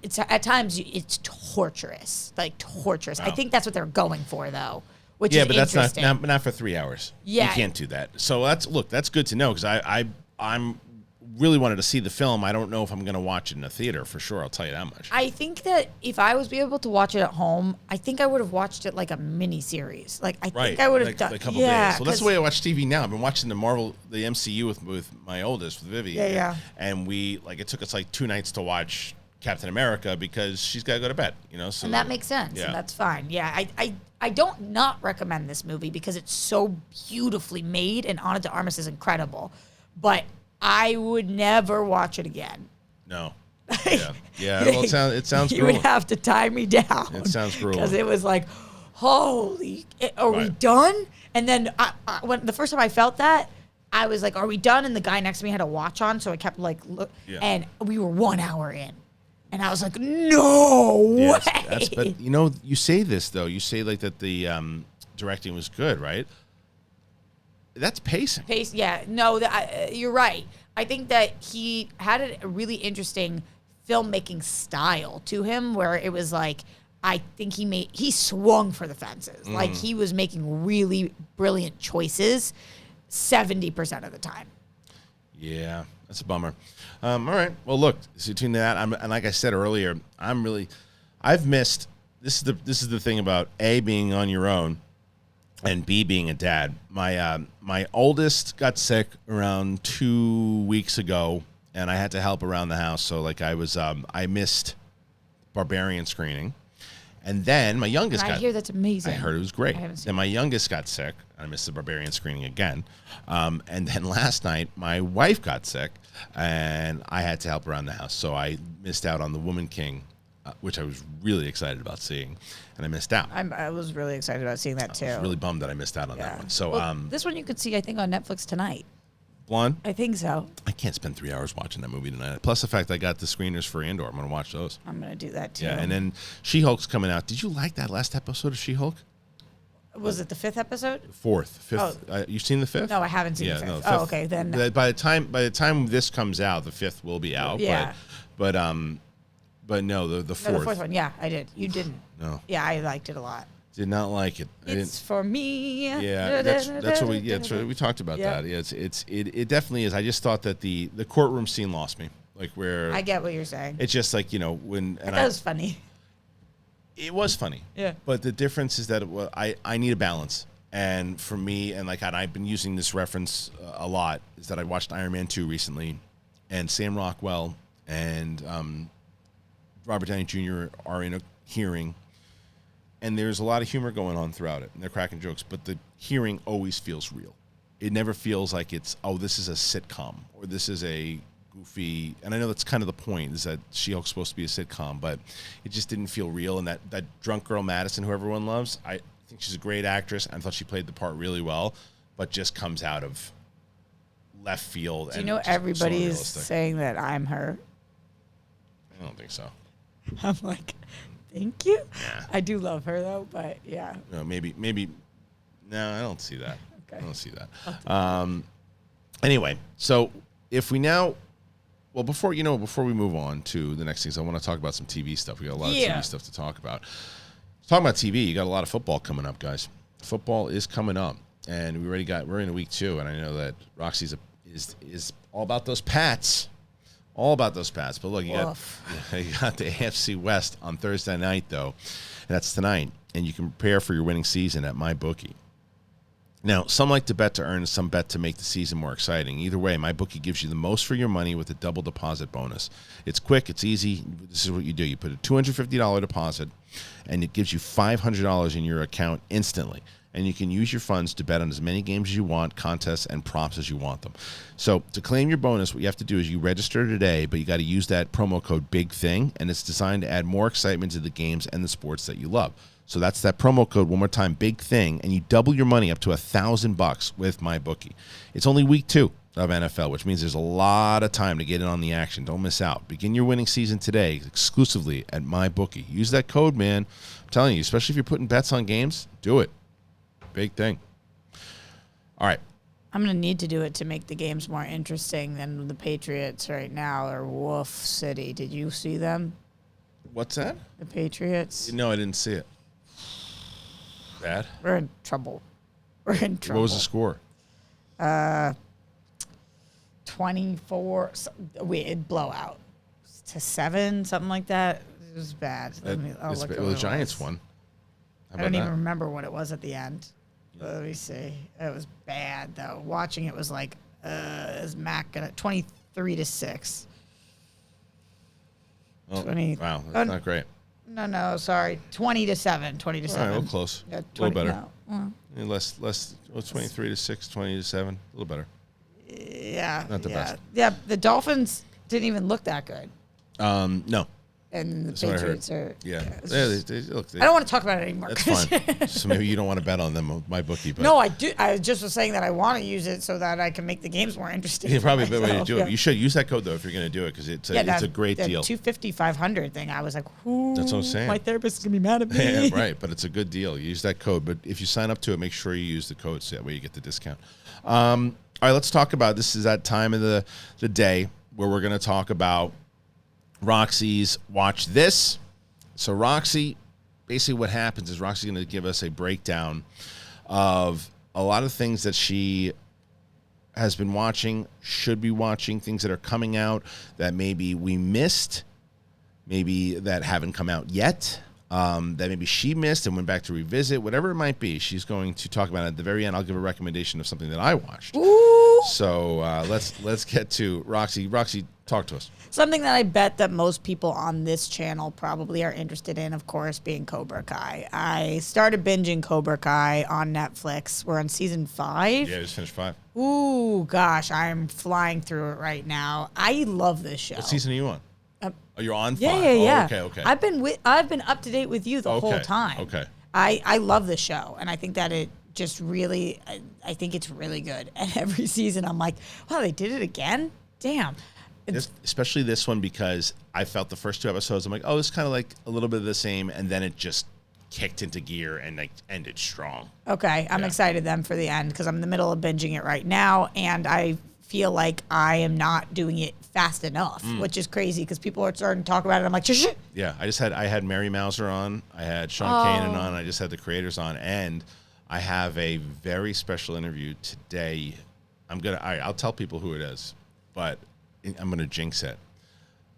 it's at times it's torturous, like torturous. Wow. I think that's what they're going for, though. Which is but that's not for 3 hours. Yeah, you can't do that. So that's good to know because I'm really wanted to see the film. I don't know if I'm going to watch it in a theater for sure. I'll tell you that much. I think that if I was able to watch it at home, I think I would have watched it like a mini series. Like I think I would have done a couple days. So that's the way I watch TV now. I've been watching the MCU with my oldest, with Vivi. Yeah. And it took us like 2 nights to watch Captain America because she's got to go to bed. So and that makes sense. Yeah. And that's fine. Yeah. I don't not recommend this movie because it's so beautifully made and Ana de Armas is incredible. But I would never watch it again. No. Yeah. Well, it sounds You grueling. would have to tie me down. It sounds grueling. Because it was like, holy, are we done? And then when the first time I felt that, I was like, are we done? And the guy next to me had a watch on, so I kept like, and we were 1 hour in. And I was like, no way. But you say this though. You say like that the directing was good, right? That's pacing. Yeah. No, you're right. I think that he had a really interesting filmmaking style to him, where it was like, I think he swung for the fences. Like he was making really brilliant choices 70% of the time. Yeah. That's a bummer. All right. Well, look, so tune to that. And like I said earlier, I've missed. This is the thing about A, being on your own, and B, being a dad. My oldest got sick around 2 weeks ago, and I had to help around the house. So like I missed Barbarian screening, and then my youngest. I hear that's amazing. I heard it was great. Then my youngest got sick. I missed the Barbarian screening again. And then last night, my wife got sick, and I had to help around the house. So I missed out on the Woman King which I was really excited about seeing, and I missed out. I was really excited about seeing that too. I was really bummed that I missed out on that one. So this one you could see, I think, on Netflix tonight. Blonde? I think so. I can't spend 3 hours watching that movie tonight. Plus the fact I got the screeners for Andor. I'm going to watch those. I'm going to do that too. Yeah, and then She-Hulk's coming out. Did you like that last episode of She-Hulk? Was it the 5th episode? Fifth. You've seen the 5th? No, I haven't seen the 5th. No, the 5th. Oh, okay, then. By the time this comes out, the 5th will be out. Yeah. But no, the 4th. No, the 4th one. Yeah, I did. You didn't. No. Yeah, I liked it a lot. Did not like it. It's for me. Yeah, that's what we talked about. Yeah. That. Yeah, it definitely is. I just thought that the courtroom scene lost me. Like where I get what you're saying. It's just like when that was funny. It was funny. Yeah. But the difference is that I need a balance. And for me, and I've been using this reference a lot, is that I watched Iron Man 2 recently, and Sam Rockwell and Robert Downey Jr. are in a hearing, and there's a lot of humor going on throughout it, and they're cracking jokes, but the hearing always feels real. It never feels like it's, this is a sitcom, or this is a goofy, and I know that's kind of the point, is that She-Hulk's supposed to be a sitcom, but it just didn't feel real, and that drunk girl Madison, who everyone loves, I think she's a great actress, and I thought she played the part really well, but just comes out of left field. Do you know everybody's saying that I'm her? I don't think so. I'm like, thank you. Yeah. I do love her though, but yeah. No, maybe. No, I don't see that. Okay. I don't see that. Anyway, so if we now, well, before we move on to the next things, I want to talk about some TV stuff. We got a lot of TV stuff to talk about. Talking about TV, you got a lot of football coming up, guys. Football is coming up, and we're in week 2, and I know that Roxy's is all about those Pats. All about those Pats. But look, you got the AFC West on Thursday night, though. And that's tonight. And you can prepare for your winning season at MyBookie. Now, some like to bet to earn, some bet to make the season more exciting. Either way, MyBookie gives you the most for your money with a double deposit bonus. It's quick. It's easy. This is what you do. You put a $250 deposit, and it gives you $500 in your account instantly. And you can use your funds to bet on as many games as you want, contests, and props as you want them. So to claim your bonus, what you have to do is you register today, but you got to use that promo code BIGTHING, and it's designed to add more excitement to the games and the sports that you love. So that's that promo code, one more time, BIGTHING, and you double your money up to $1,000 with MyBookie. It's only week 2 of NFL, which means there's a lot of time to get in on the action. Don't miss out. Begin your winning season today exclusively at MyBookie. Use that code, man. I'm telling you, especially if you're putting bets on games, do it. Big thing. All right. I'm going to need to do it to make the games more interesting than the Patriots right now are Wolf City. Did you see them? What's that? The Patriots? No, I didn't see it. Bad? We're in trouble. We're in trouble. What was the score? 24. Blowout. To 7, something like that. It was bad. Well, the Giants won. I don't even remember what it was at the end. Let me see. It was bad though. Watching it was like, is Mac gonna 23-6? Oh, 20. Wow, that's not great. No, sorry. 20-7. 20-7. All right, well, close. Yeah, 20, a little better. No. Less. 23-6, 20-7. A little better. Yeah. Not the best. Yeah, the Dolphins didn't even look that good. No. And the Patriots are. Yeah. Look, I don't want to talk about it anymore. That's fine. So maybe you don't want to bet on them, MyBookie. But no, I do. I just was saying that I want to use it so that I can make the games more interesting. Yeah, probably a better way to do it. You should use that code, though, if you're going to do it, because it's a great deal. The 250-500 thing, I was like, ooh. That's what I'm saying. My therapist is going to be mad at me. Yeah, right, but it's a good deal. Use that code. But if you sign up to it, make sure you use the code so that way you get the discount. All right, let's talk about, this is that time of the day where we're going to talk about Roxy's Watch This. So Roxy, basically what happens is Roxy's going to give us a breakdown of a lot of things that she has been watching, should be watching, things that are coming out that maybe we missed, maybe that haven't come out yet, that maybe she missed and went back to revisit, whatever it might be. She's going to talk about it. At the very end, I'll give a recommendation of something that I watched. Ooh. So let's get to Roxy. Roxy, talk to us. Something that I bet that most people on this channel probably are interested in, of course, being Cobra Kai. I started binging Cobra Kai on Netflix. We're on season 5. Yeah, just finished 5. Ooh, gosh, I'm flying through it right now. I love this show. What season are you on? Oh, you're on 5. Yeah. Oh, okay. I've been up to date with you the whole time. Okay. I love the show, and I think that it just really, I think it's really good. And every season, I'm like, wow, they did it again? Damn. Especially this one, because I felt the first 2 episodes, I'm like, oh, it's kind of like a little bit of the same, and then it just kicked into gear and like ended strong. Okay, I'm excited then for the end, because I'm in the middle of binging it right now, and I feel like I am not doing it fast enough, which is crazy because people are starting to talk about it. I'm like, shh. Yeah, I had Mary Mouser on, I had Sean Kanan on, I just had the creators on, and I have a very special interview today. I'll tell people who it is, but I'm gonna jinx it.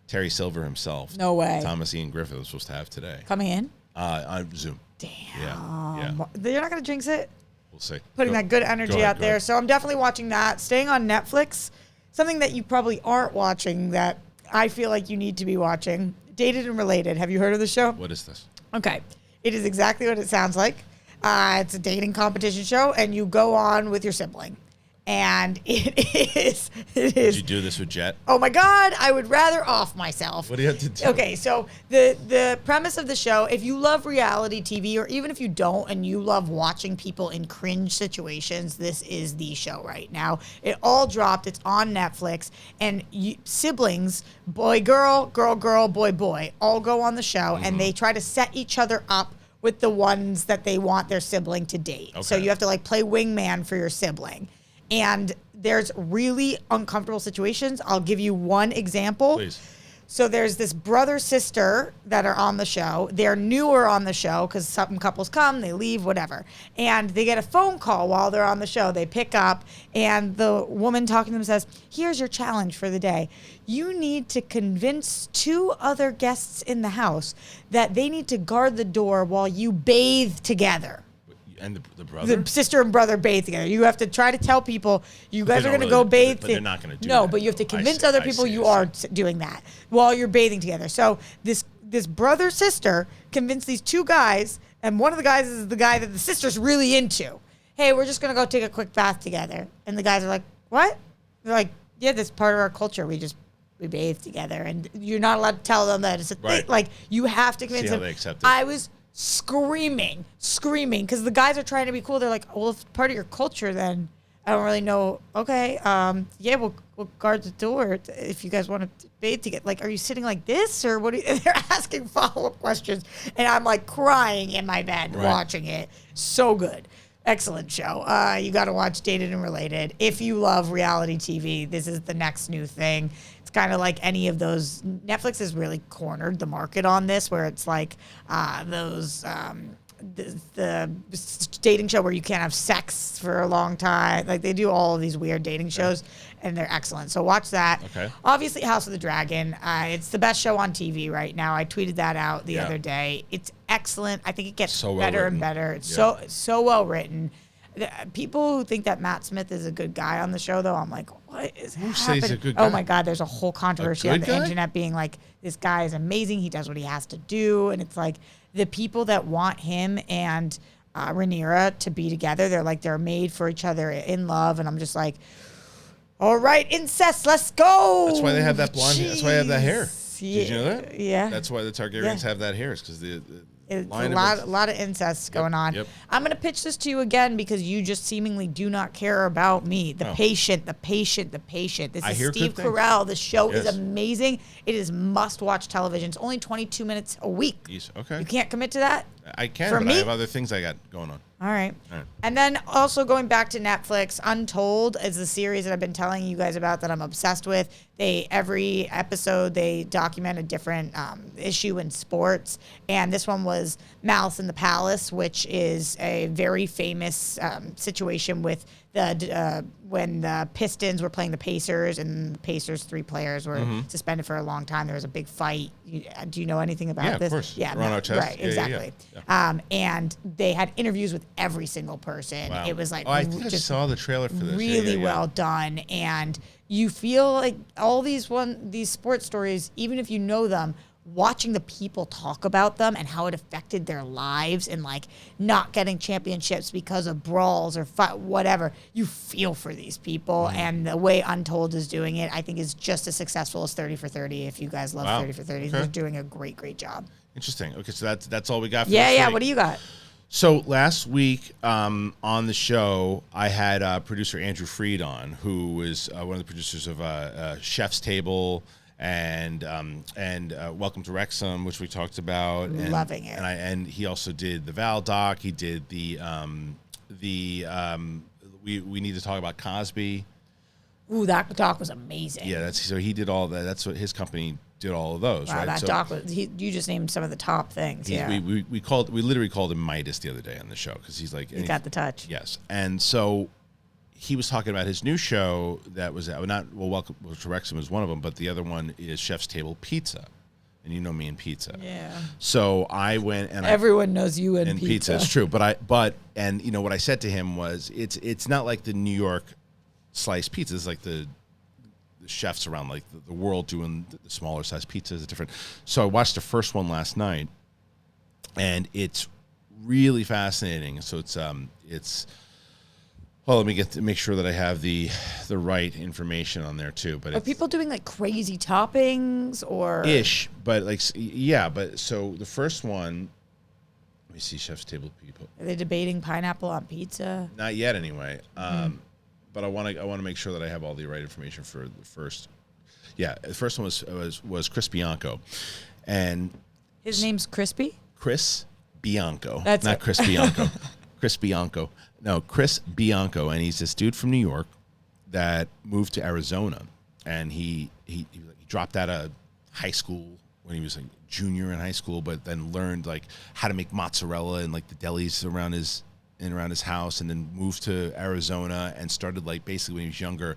Terry Silver himself. No way. Thomas Ian Griffith was supposed to have today. Coming in? On Zoom. Damn. Yeah. You're not gonna jinx it? We'll see. Putting that good energy out there. So I'm definitely watching that. Staying on Netflix. Something that you probably aren't watching that I feel like you need to be watching. Dated and Related. Have you heard of the show? What is this? Okay. It is exactly what it sounds like. It's a dating competition show, and you go on with your sibling. And it is. Did you do this with Jet? Oh my God, I would rather off myself. What do you have to do? Okay, so the premise of the show, if you love reality TV, or even if you don't and you love watching people in cringe situations, this is the show right now. It all dropped. It's on Netflix. And siblings, boy, girl, girl, girl, boy, boy, all go on the show, and they try to set each other up with the ones that they want their sibling to date. Okay. So you have to like play wingman for your sibling. And there's really uncomfortable situations. I'll give you one example. Please. So there's this brother-sister that are on the show. They're newer on the show because some couples come, they leave, whatever. And they get a phone call while they're on the show. They pick up, and the woman talking to them says, here's your challenge for the day. You need to convince 2 other guests in the house that they need to guard the door while you bathe together. And the brother? The sister and brother bathe together. You have to try to tell people you guys are going to go bathe. But they're not going to do that. No, but you have to convince other people you are doing that while you're bathing together. So this brother-sister convinced these 2 guys, and one of the guys is the guy that the sister's really into. Hey, we're just going to go take a quick bath together. And the guys are like, what? They're like, yeah, that's part of our culture. We bathe together. And you're not allowed to tell them that it's a thing. Like, you have to convince them. They accept it. I was screaming because the guys are trying to be cool. They're like, well, if it's part of your culture, then I don't really know. Okay, yeah, we'll guard the door if you guys want to bathe together. Like, are you sitting like this, or what? They're asking follow-up questions, and I'm like crying in my bed watching it. So good. Excellent show. You got to watch Dated and Related. If you love reality TV, this is the next new thing. It's kind of like any of those. Netflix has really cornered the market on this, where it's like the dating show where you can't have sex for a long time. Like, they do all of these weird dating shows, and they're excellent. So watch that. Okay. Obviously, House of the Dragon. It's the best show on TV right now. I tweeted that out the other day. It's excellent. I think it gets better and better. It's so well written. People who think that Matt Smith is a good guy on the show, though, I'm like, what is happening? Who says he's a good guy? Oh my God, there's a whole controversy on the internet being like, this guy is amazing. He does what he has to do. And it's like, the people that want him and Rhaenyra to be together, they're made for each other, in love. And I'm just like, all right, incest, let's go. That's why they have that blonde hair. That's why they have that hair. Did you know that? Yeah. That's why the Targaryens have that hair. It's because it's a lot of incest going on. Yep. I'm going to pitch this to you again because you just seemingly do not care about me. The patient. This is Steve Carell. The show is amazing. It is must-watch television. It's only 22 minutes a week. Okay. You can't commit to that? I can, but I have other things I got going on. All right. And then also going back to Netflix, Untold is the series that I've been telling you guys about that I'm obsessed with. Every episode, they document a different issue in sports. And this one was Malice in the Palace, which is a very famous situation with when the Pistons were playing the Pacers, and the Pacers' 3 players were suspended for a long time. There was a big fight. Do you know anything about this? Of course. Yeah, Ron Artest. Right, exactly. Yeah. And they had interviews with every single person. Wow. It was like, I think I saw the trailer for this. Really well done, and you feel like all these sports stories, even if you know them, watching the people talk about them and how it affected their lives and like not getting championships because of brawls or whatever, you feel for these people. And the way Untold is doing it, I think is just as successful as 30 for 30. If you guys love 30 for 30, they're doing a great, great job. Interesting. Okay, so that's all we got for this week. What do you got? So last week on the show, I had producer Andrew Freed on, who is one of the producers of Chef's Table and Welcome to Wrexham, which we talked about. Loving it. And he also did the Val doc. He did the We Need to Talk About Cosby. Ooh, that doc was amazing. Yeah, so he did all that. That's what his company did, all of those. Wow, right? that doc was. You just named some of the top things. Yeah, we literally called him Midas the other day on the show because he's like he's got the touch. Yes, and so he was talking about his new show that was Welcome to Wrexham is one of them, but the other one is Chef's Table Pizza, and you know me and pizza. Yeah. So I went and everyone knows you and pizza. It's true, but you know what I said to him was it's not like the New York sliced pizza. It's like the chefs around like the world doing the smaller size pizzas. Different. So I watched the first one last night, and it's really fascinating. So it's well, let me make sure that I have the right information on there too. But are people doing like crazy toppings or but like yeah, but so the first one. Let me see, Chef's Table people. Are they debating pineapple on pizza? Not yet, anyway. But I want to make sure that I have all the right information for the first. Yeah, the first one was Chris Bianco, and his name's Crispy. Chris Bianco. That's not it. Chris Bianco. Chris Bianco. No, Chris Bianco, and he's this dude from New York that moved to Arizona, and he dropped out of high school when he was a junior in high school, but then learned like how to make mozzarella and like the delis around his house, and then moved to Arizona and started like basically when he was younger,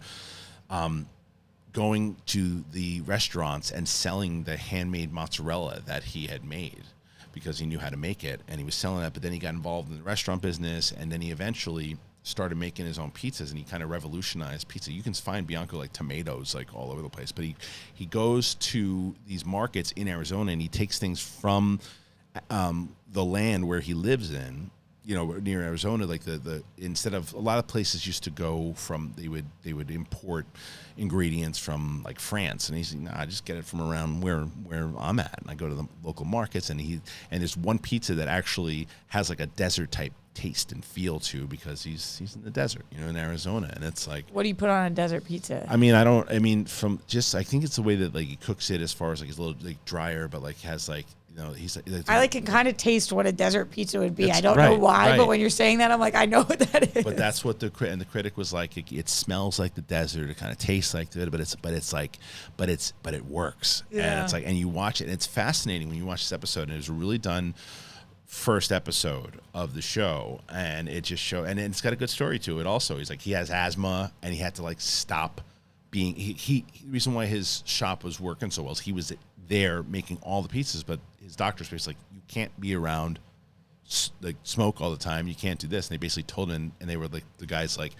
going to the restaurants and selling the handmade mozzarella that he had made because he knew how to make it, and he was selling that. But then he got involved in the restaurant business, and then he eventually started making his own pizzas, and he kind of revolutionized pizza. You can find Bianco like tomatoes like all over the place, but he goes to these markets in Arizona, and he takes things from the land where he lives in, you know, near Arizona, like the instead of a lot of places used to go from, they would import ingredients from like France, and he's like, nah, I just get it from around where I'm at, and I go to the local markets, and there's one pizza that actually has like a desert type taste and feel to, because he's in the desert, you know, in Arizona, and it's like, what do you put on a desert pizza? I think it's the way that like he cooks it, as far as like it's a little like drier, but like has like, you know, he's like, I like can kind of taste what a desert pizza would be. I don't know why, but when you're saying that, I'm like, I know what that is. But that's what the critic was like. It smells like the desert. It kind of tastes like it, but it works. Yeah. And it's like, and you watch it, and it's fascinating when you watch this episode. And it was a really done first episode of the show, and it just and it's got a good story to it. Also, he's like, he has asthma, and he had to like stop being. The reason why his shop was working so well is he was there making all the pizzas, but his doctor's basically like, you can't be around like smoke all the time, you can't do this, and they basically told him, and they were like, the guys like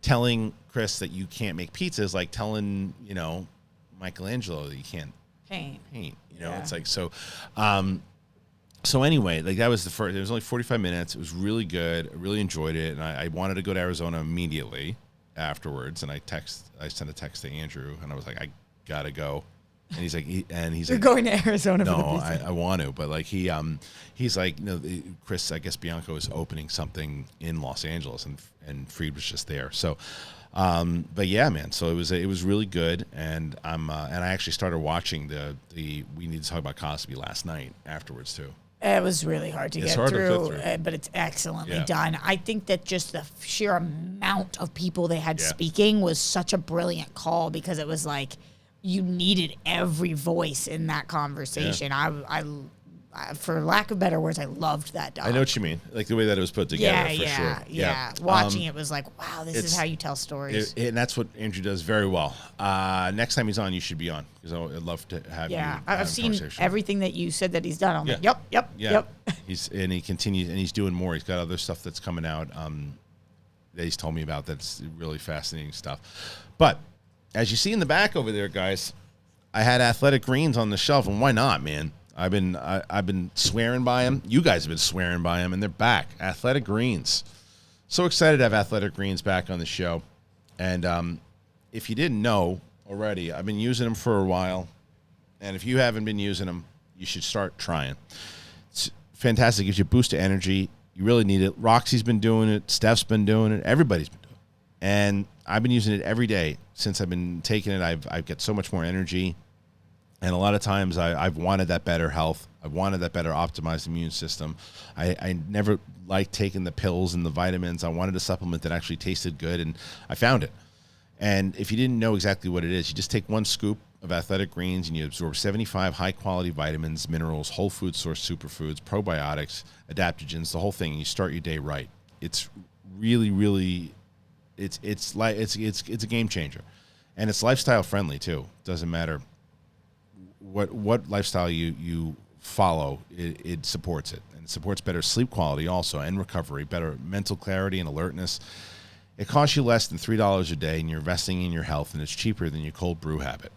telling Chris that you can't make pizzas, like telling, you know, Michelangelo that you can't paint, you know. Yeah. It's like, so anyway, like that was the first. It was only 45 minutes. It was really good. I really enjoyed it, and I wanted to go to Arizona immediately afterwards, and I sent a text to Andrew, and I was like, I gotta go. And he's like, you're going to Arizona for the pizza. I want to, but like he's like, you know, Chris, I guess Bianco is opening something in Los Angeles, and Freed was just there. So, but yeah, man. So it was really good, and and I actually started watching the We Need to Talk About Cosby last night afterwards too. It was really hard to get through, but it's excellently done. I think that just the sheer amount of people they had speaking was such a brilliant call, because it was like, you needed every voice in that conversation. I for lack of better words, I loved that doc. I know what you mean, like the way that it was put together. Yeah. Watching it was like, wow, this is how you tell stories. And that's what Andrew does very well. Next time he's on, you should be on, because I'd love to have you. Yeah, I've seen everything that you said that he's done. I'm like, yep. He continues, and he's doing more. He's got other stuff that's coming out that he's told me about. That's really fascinating stuff. But as you see in the back over there, guys, I had Athletic Greens on the shelf, and why not, man? I've been swearing by them. You guys have been swearing by them, and they're back. Athletic Greens. So excited to have Athletic Greens back on the show. And if you didn't know already, I've been using them for a while. And if you haven't been using them, you should start trying. It's fantastic. It gives you a boost of energy. You really need it. Roxy's been doing it. Steph's been doing it. Everybody's been doing it. And I've been using it every day since I've been taking it. I've got so much more energy. And a lot of times I've wanted that better health. I've wanted that better optimized immune system. I never liked taking the pills and the vitamins. I wanted a supplement that actually tasted good, and I found it. And if you didn't know exactly what it is, you just take 1 scoop of Athletic Greens and you absorb 75 high-quality vitamins, minerals, whole food source superfoods, probiotics, adaptogens, the whole thing, and you start your day right. It's really, really, it's a game changer. And it's lifestyle friendly too. Doesn't matter what lifestyle you follow, it supports it. And it supports better sleep quality also and recovery, better mental clarity and alertness. It costs you less than $3 a day, and you're investing in your health, and it's cheaper than your cold brew habit.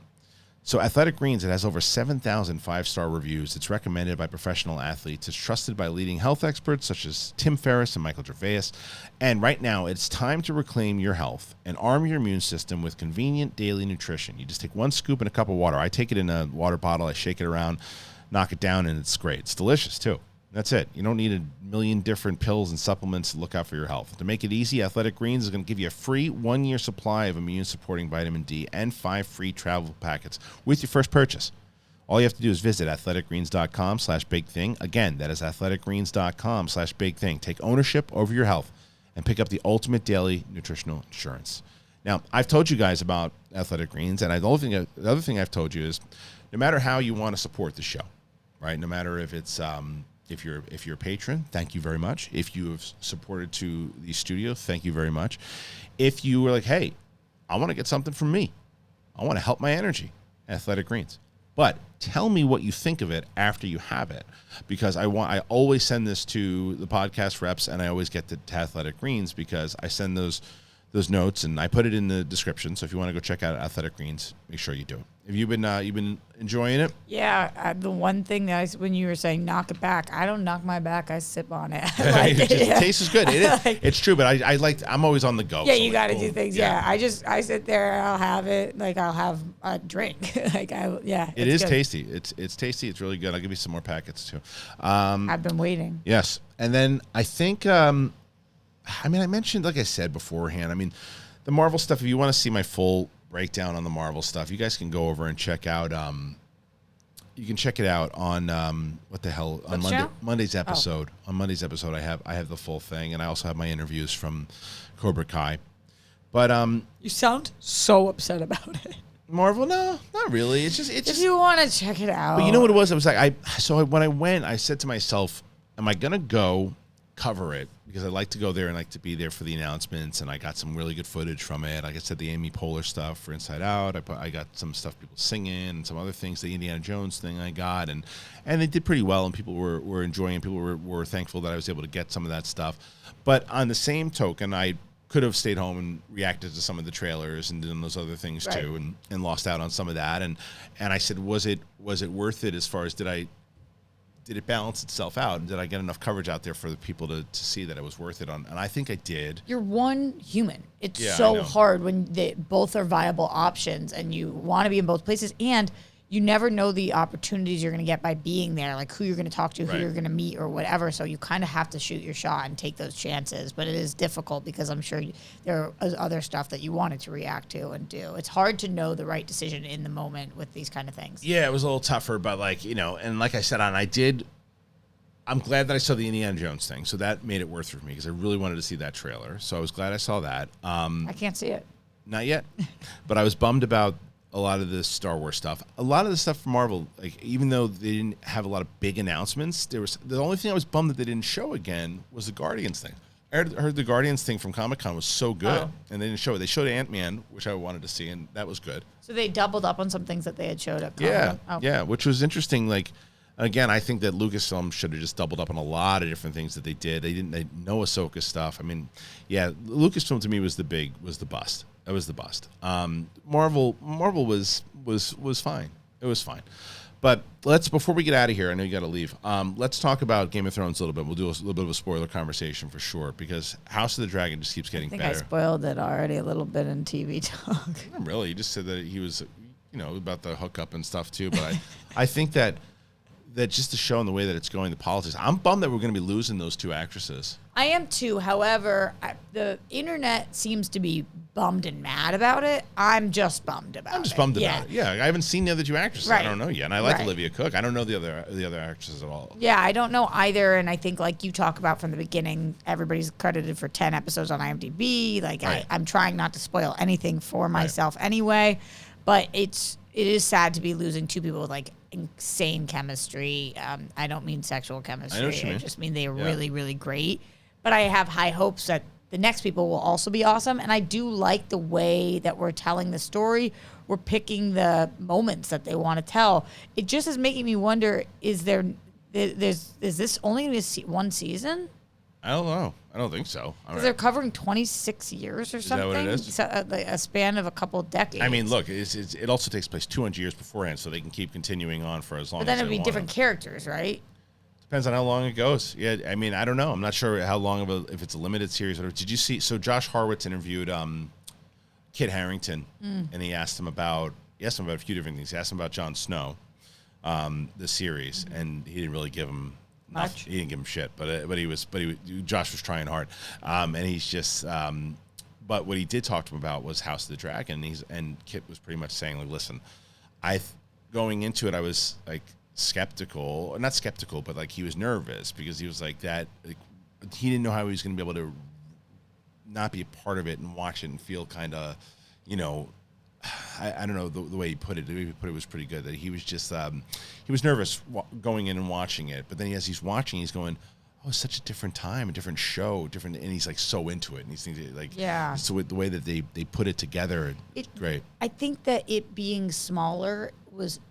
So Athletic Greens, it has over 7,000 5-star reviews. It's recommended by professional athletes. It's trusted by leading health experts such as Tim Ferriss and Michael Gervais. And right now, it's time to reclaim your health and arm your immune system with convenient daily nutrition. You just take 1 scoop in a cup of water. I take it in a water bottle. I shake it around, knock it down, and it's great. It's delicious, too. That's it. You don't need a million different pills and supplements to look out for your health. To make it easy, Athletic Greens is going to give you a free 1-year supply of immune-supporting vitamin D and 5 free travel packets with your first purchase. All you have to do is visit athleticgreens.com/bigthing. Again, that is athleticgreens.com/bigthing. Take ownership over your health and pick up the ultimate daily nutritional insurance. Now, I've told you guys about Athletic Greens, and the other thing I've told you is no matter how you want to support the show, right? No matter if it's if you're a patron, thank you very much. If you have supported to the studio, thank you very much. If you were like, hey, I want to get something from me, I want to help my energy, Athletic Greens. But tell me what you think of it after you have it, because I always send this to the podcast reps, and I always get to Athletic Greens because I send those notes and I put it in the description. So if you want to go check out Athletic Greens, make sure you do it. Have you been enjoying it? Yeah, the one thing that when you were saying knock it back, I don't knock my back. I sip on it. It tastes is good. It's true, but I'm always on the go. Yeah, so you got to do things. Yeah, I sit there. I'll have it. Like I'll have a drink. It is good. Tasty. It's tasty. It's really good. I'll give you some more packets too. I've been waiting. Yes, and then I think. I mentioned, like I said beforehand. The Marvel stuff. If you want to see my full breakdown on the Marvel stuff, you guys can go over and check out. You can check it out on Monday's episode. On Monday's episode, I have the full thing, and I also have my interviews from Cobra Kai. But you sound so upset about it. Marvel, no, not really. It's just if you want to check it out. But you know what it was? It was like when I went, I said to myself, "Am I gonna go cover it?" Because I like to go there and like to be there for the announcements, and I got some really good footage from it. Like I said, the Amy Poehler stuff for Inside Out. I got some stuff people singing and some other things. The Indiana Jones thing I got, and they did pretty well, and people were enjoying it. People were thankful that I was able to get some of that stuff. But on the same token, I could have stayed home and reacted to some of the trailers and done those other things too, and lost out on some of that. And I said, was it worth it? As far as did it balance itself out? And did I get enough coverage out there for the people to see that it was worth it? And I think I did. You're one human. It's so hard when both are viable options and you want to be in both places. And you never know the opportunities you're going to get by being there, like who you're going to talk to, who you're going to meet or whatever. So you kind of have to shoot your shot and take those chances. But it is difficult because I'm sure there is other stuff that you wanted to react to and do. It's hard to know the right decision in the moment with these kind of things. Yeah, it was a little tougher, but and like I said, I'm glad that I saw the Indiana Jones thing. So that made it worth it for me because I really wanted to see that trailer. So I was glad I saw that. I can't see it. Not yet. But I was bummed about a lot of the Star Wars stuff. A lot of the stuff from Marvel, like even though they didn't have a lot of big announcements, the only thing I was bummed that they didn't show again was the Guardians thing. I heard the Guardians thing from Comic-Con was so good, and they didn't show it. They showed Ant-Man, which I wanted to see, and that was good. So they doubled up on some things that they had showed at Comic-Con. Yeah, which was interesting. Like, again, I think that Lucasfilm should have just doubled up on a lot of different things that they did. They know Ahsoka stuff. Lucasfilm to me was the bust. That was the bust. Marvel was fine. It was fine. But before we get out of here, I know you got to leave. Let's talk about Game of Thrones a little bit. We'll do a little bit of a spoiler conversation for sure, because House of the Dragon just keeps getting better. I spoiled it already a little bit in TV talk. Not really. You just said that he was, about the hookup and stuff too. But I think that just the show and the way that it's going, the politics, I'm bummed that we're going to be losing those 2 actresses. I am too. However, the internet seems to be bummed and mad about it. I'm just bummed about it. I'm just bummed about it. Yeah, I haven't seen the other 2 actresses. Right. I don't know yet. And I like Olivia Cook. I don't know the other actresses at all. Yeah, I don't know either. And I think, like you talk about from the beginning, everybody's credited for 10 episodes on IMDb. Like, right. I'm trying not to spoil anything for myself anyway. But it is sad to be losing 2 people with, like, insane chemistry. I don't mean sexual chemistry. I just mean they are really, really great. But I have high hopes that the next people will also be awesome. And I do like the way that we're telling the story. We're picking the moments that they want to tell. It just is making me wonder, is this only going to be one season? I don't know. I don't think so. Because they're covering 26 years or something. Is that what it is? So, a span of a couple of decades. I mean, look, it also takes place 200 years beforehand, so they can keep continuing on for as long as they want. But then it would be different characters, right? Depends on how long it goes. Yeah, I mean, I don't know. I'm not sure how long if it's a limited series. Or did you see? So Josh Hartnett interviewed Kit Harington, and he asked him about a few different things. He asked him about Jon Snow, the series, and he didn't really give him much. He didn't give him shit, but Josh was trying hard, and he's just. But what he did talk to him about was House of the Dragon, and Kit was pretty much saying, like, listen, going into it, I was like. Not skeptical, but like he was nervous because he was like that. Like, he didn't know how he was going to be able to not be a part of it and watch it and feel kind of, I don't know the way he put it. The way he put it was pretty good. That he was just he was nervous going in and watching it, but then as he's watching, he's going, "Oh, it's such a different time, a different show, different," and he's like so into it, and he's thinking like, so the way that they put it together, it's great. I think that it being smaller was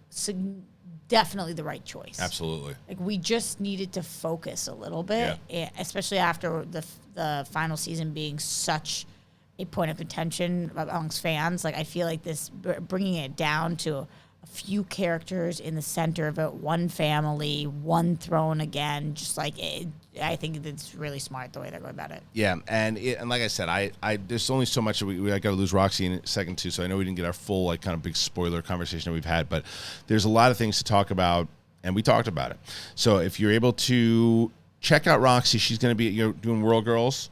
definitely the right choice. Absolutely. Like, we just needed to focus a little bit, especially after the final season being such a point of contention amongst fans. Like, I feel like this bringing it down to a few characters in the center of it, one family, one throne again, just like I think it's really smart the way they're going about it. Yeah, and like I said, I there's only so much I got to lose Roxy in a second too, so I know we didn't get our full like kind of big spoiler conversation that we've had, but there's a lot of things to talk about, and we talked about it. So if you're able to check out Roxy, she's going to be doing World Girls.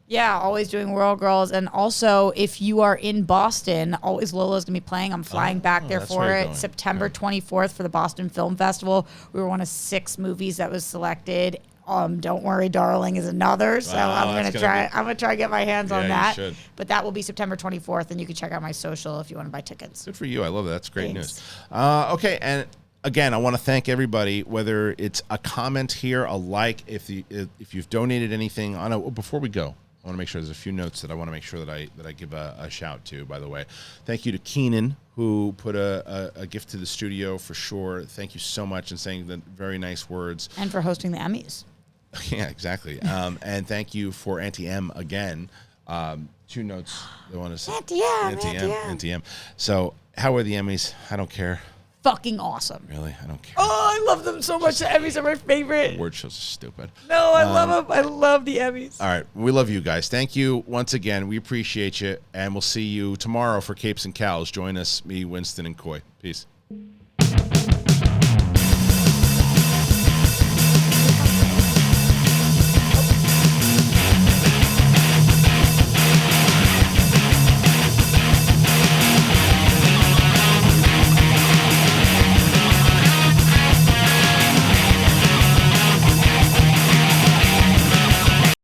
Yeah, always doing World Girls. And also, if you are in Boston, Always Lola's going to be playing. I'm flying back there for it. September 24th for the Boston Film Festival. We were one of 6 movies that was selected. Don't Worry, Darling is another. So I'm going to try and get my hands on that. You should. But that will be September 24th, and you can check out my social if you want to buy tickets. Good for you. I love that. That's great news. Okay, and again, I want to thank everybody, whether it's a comment here, a like, if you've donated anything. Before we go, I want to make sure there's a few notes that I want to make sure that I give a shout to, by the way. Thank you to Keenan, who put a gift to the studio for sure. Thank you so much, and saying the very nice words. And for hosting the Emmys. Yeah, exactly. And thank you for Auntie M again. 2 notes I want to say. Auntie M. So, how are the Emmys? I don't care. Fucking awesome. Really? I don't care. Oh, I love them so much. The Emmys are my favorite. Award shows are stupid. No, I love them. I love the Emmys. All right. We love you guys. Thank you once again. We appreciate you. And we'll see you tomorrow for Capes and Cows. Join us, me, Winston, and Coy. Peace.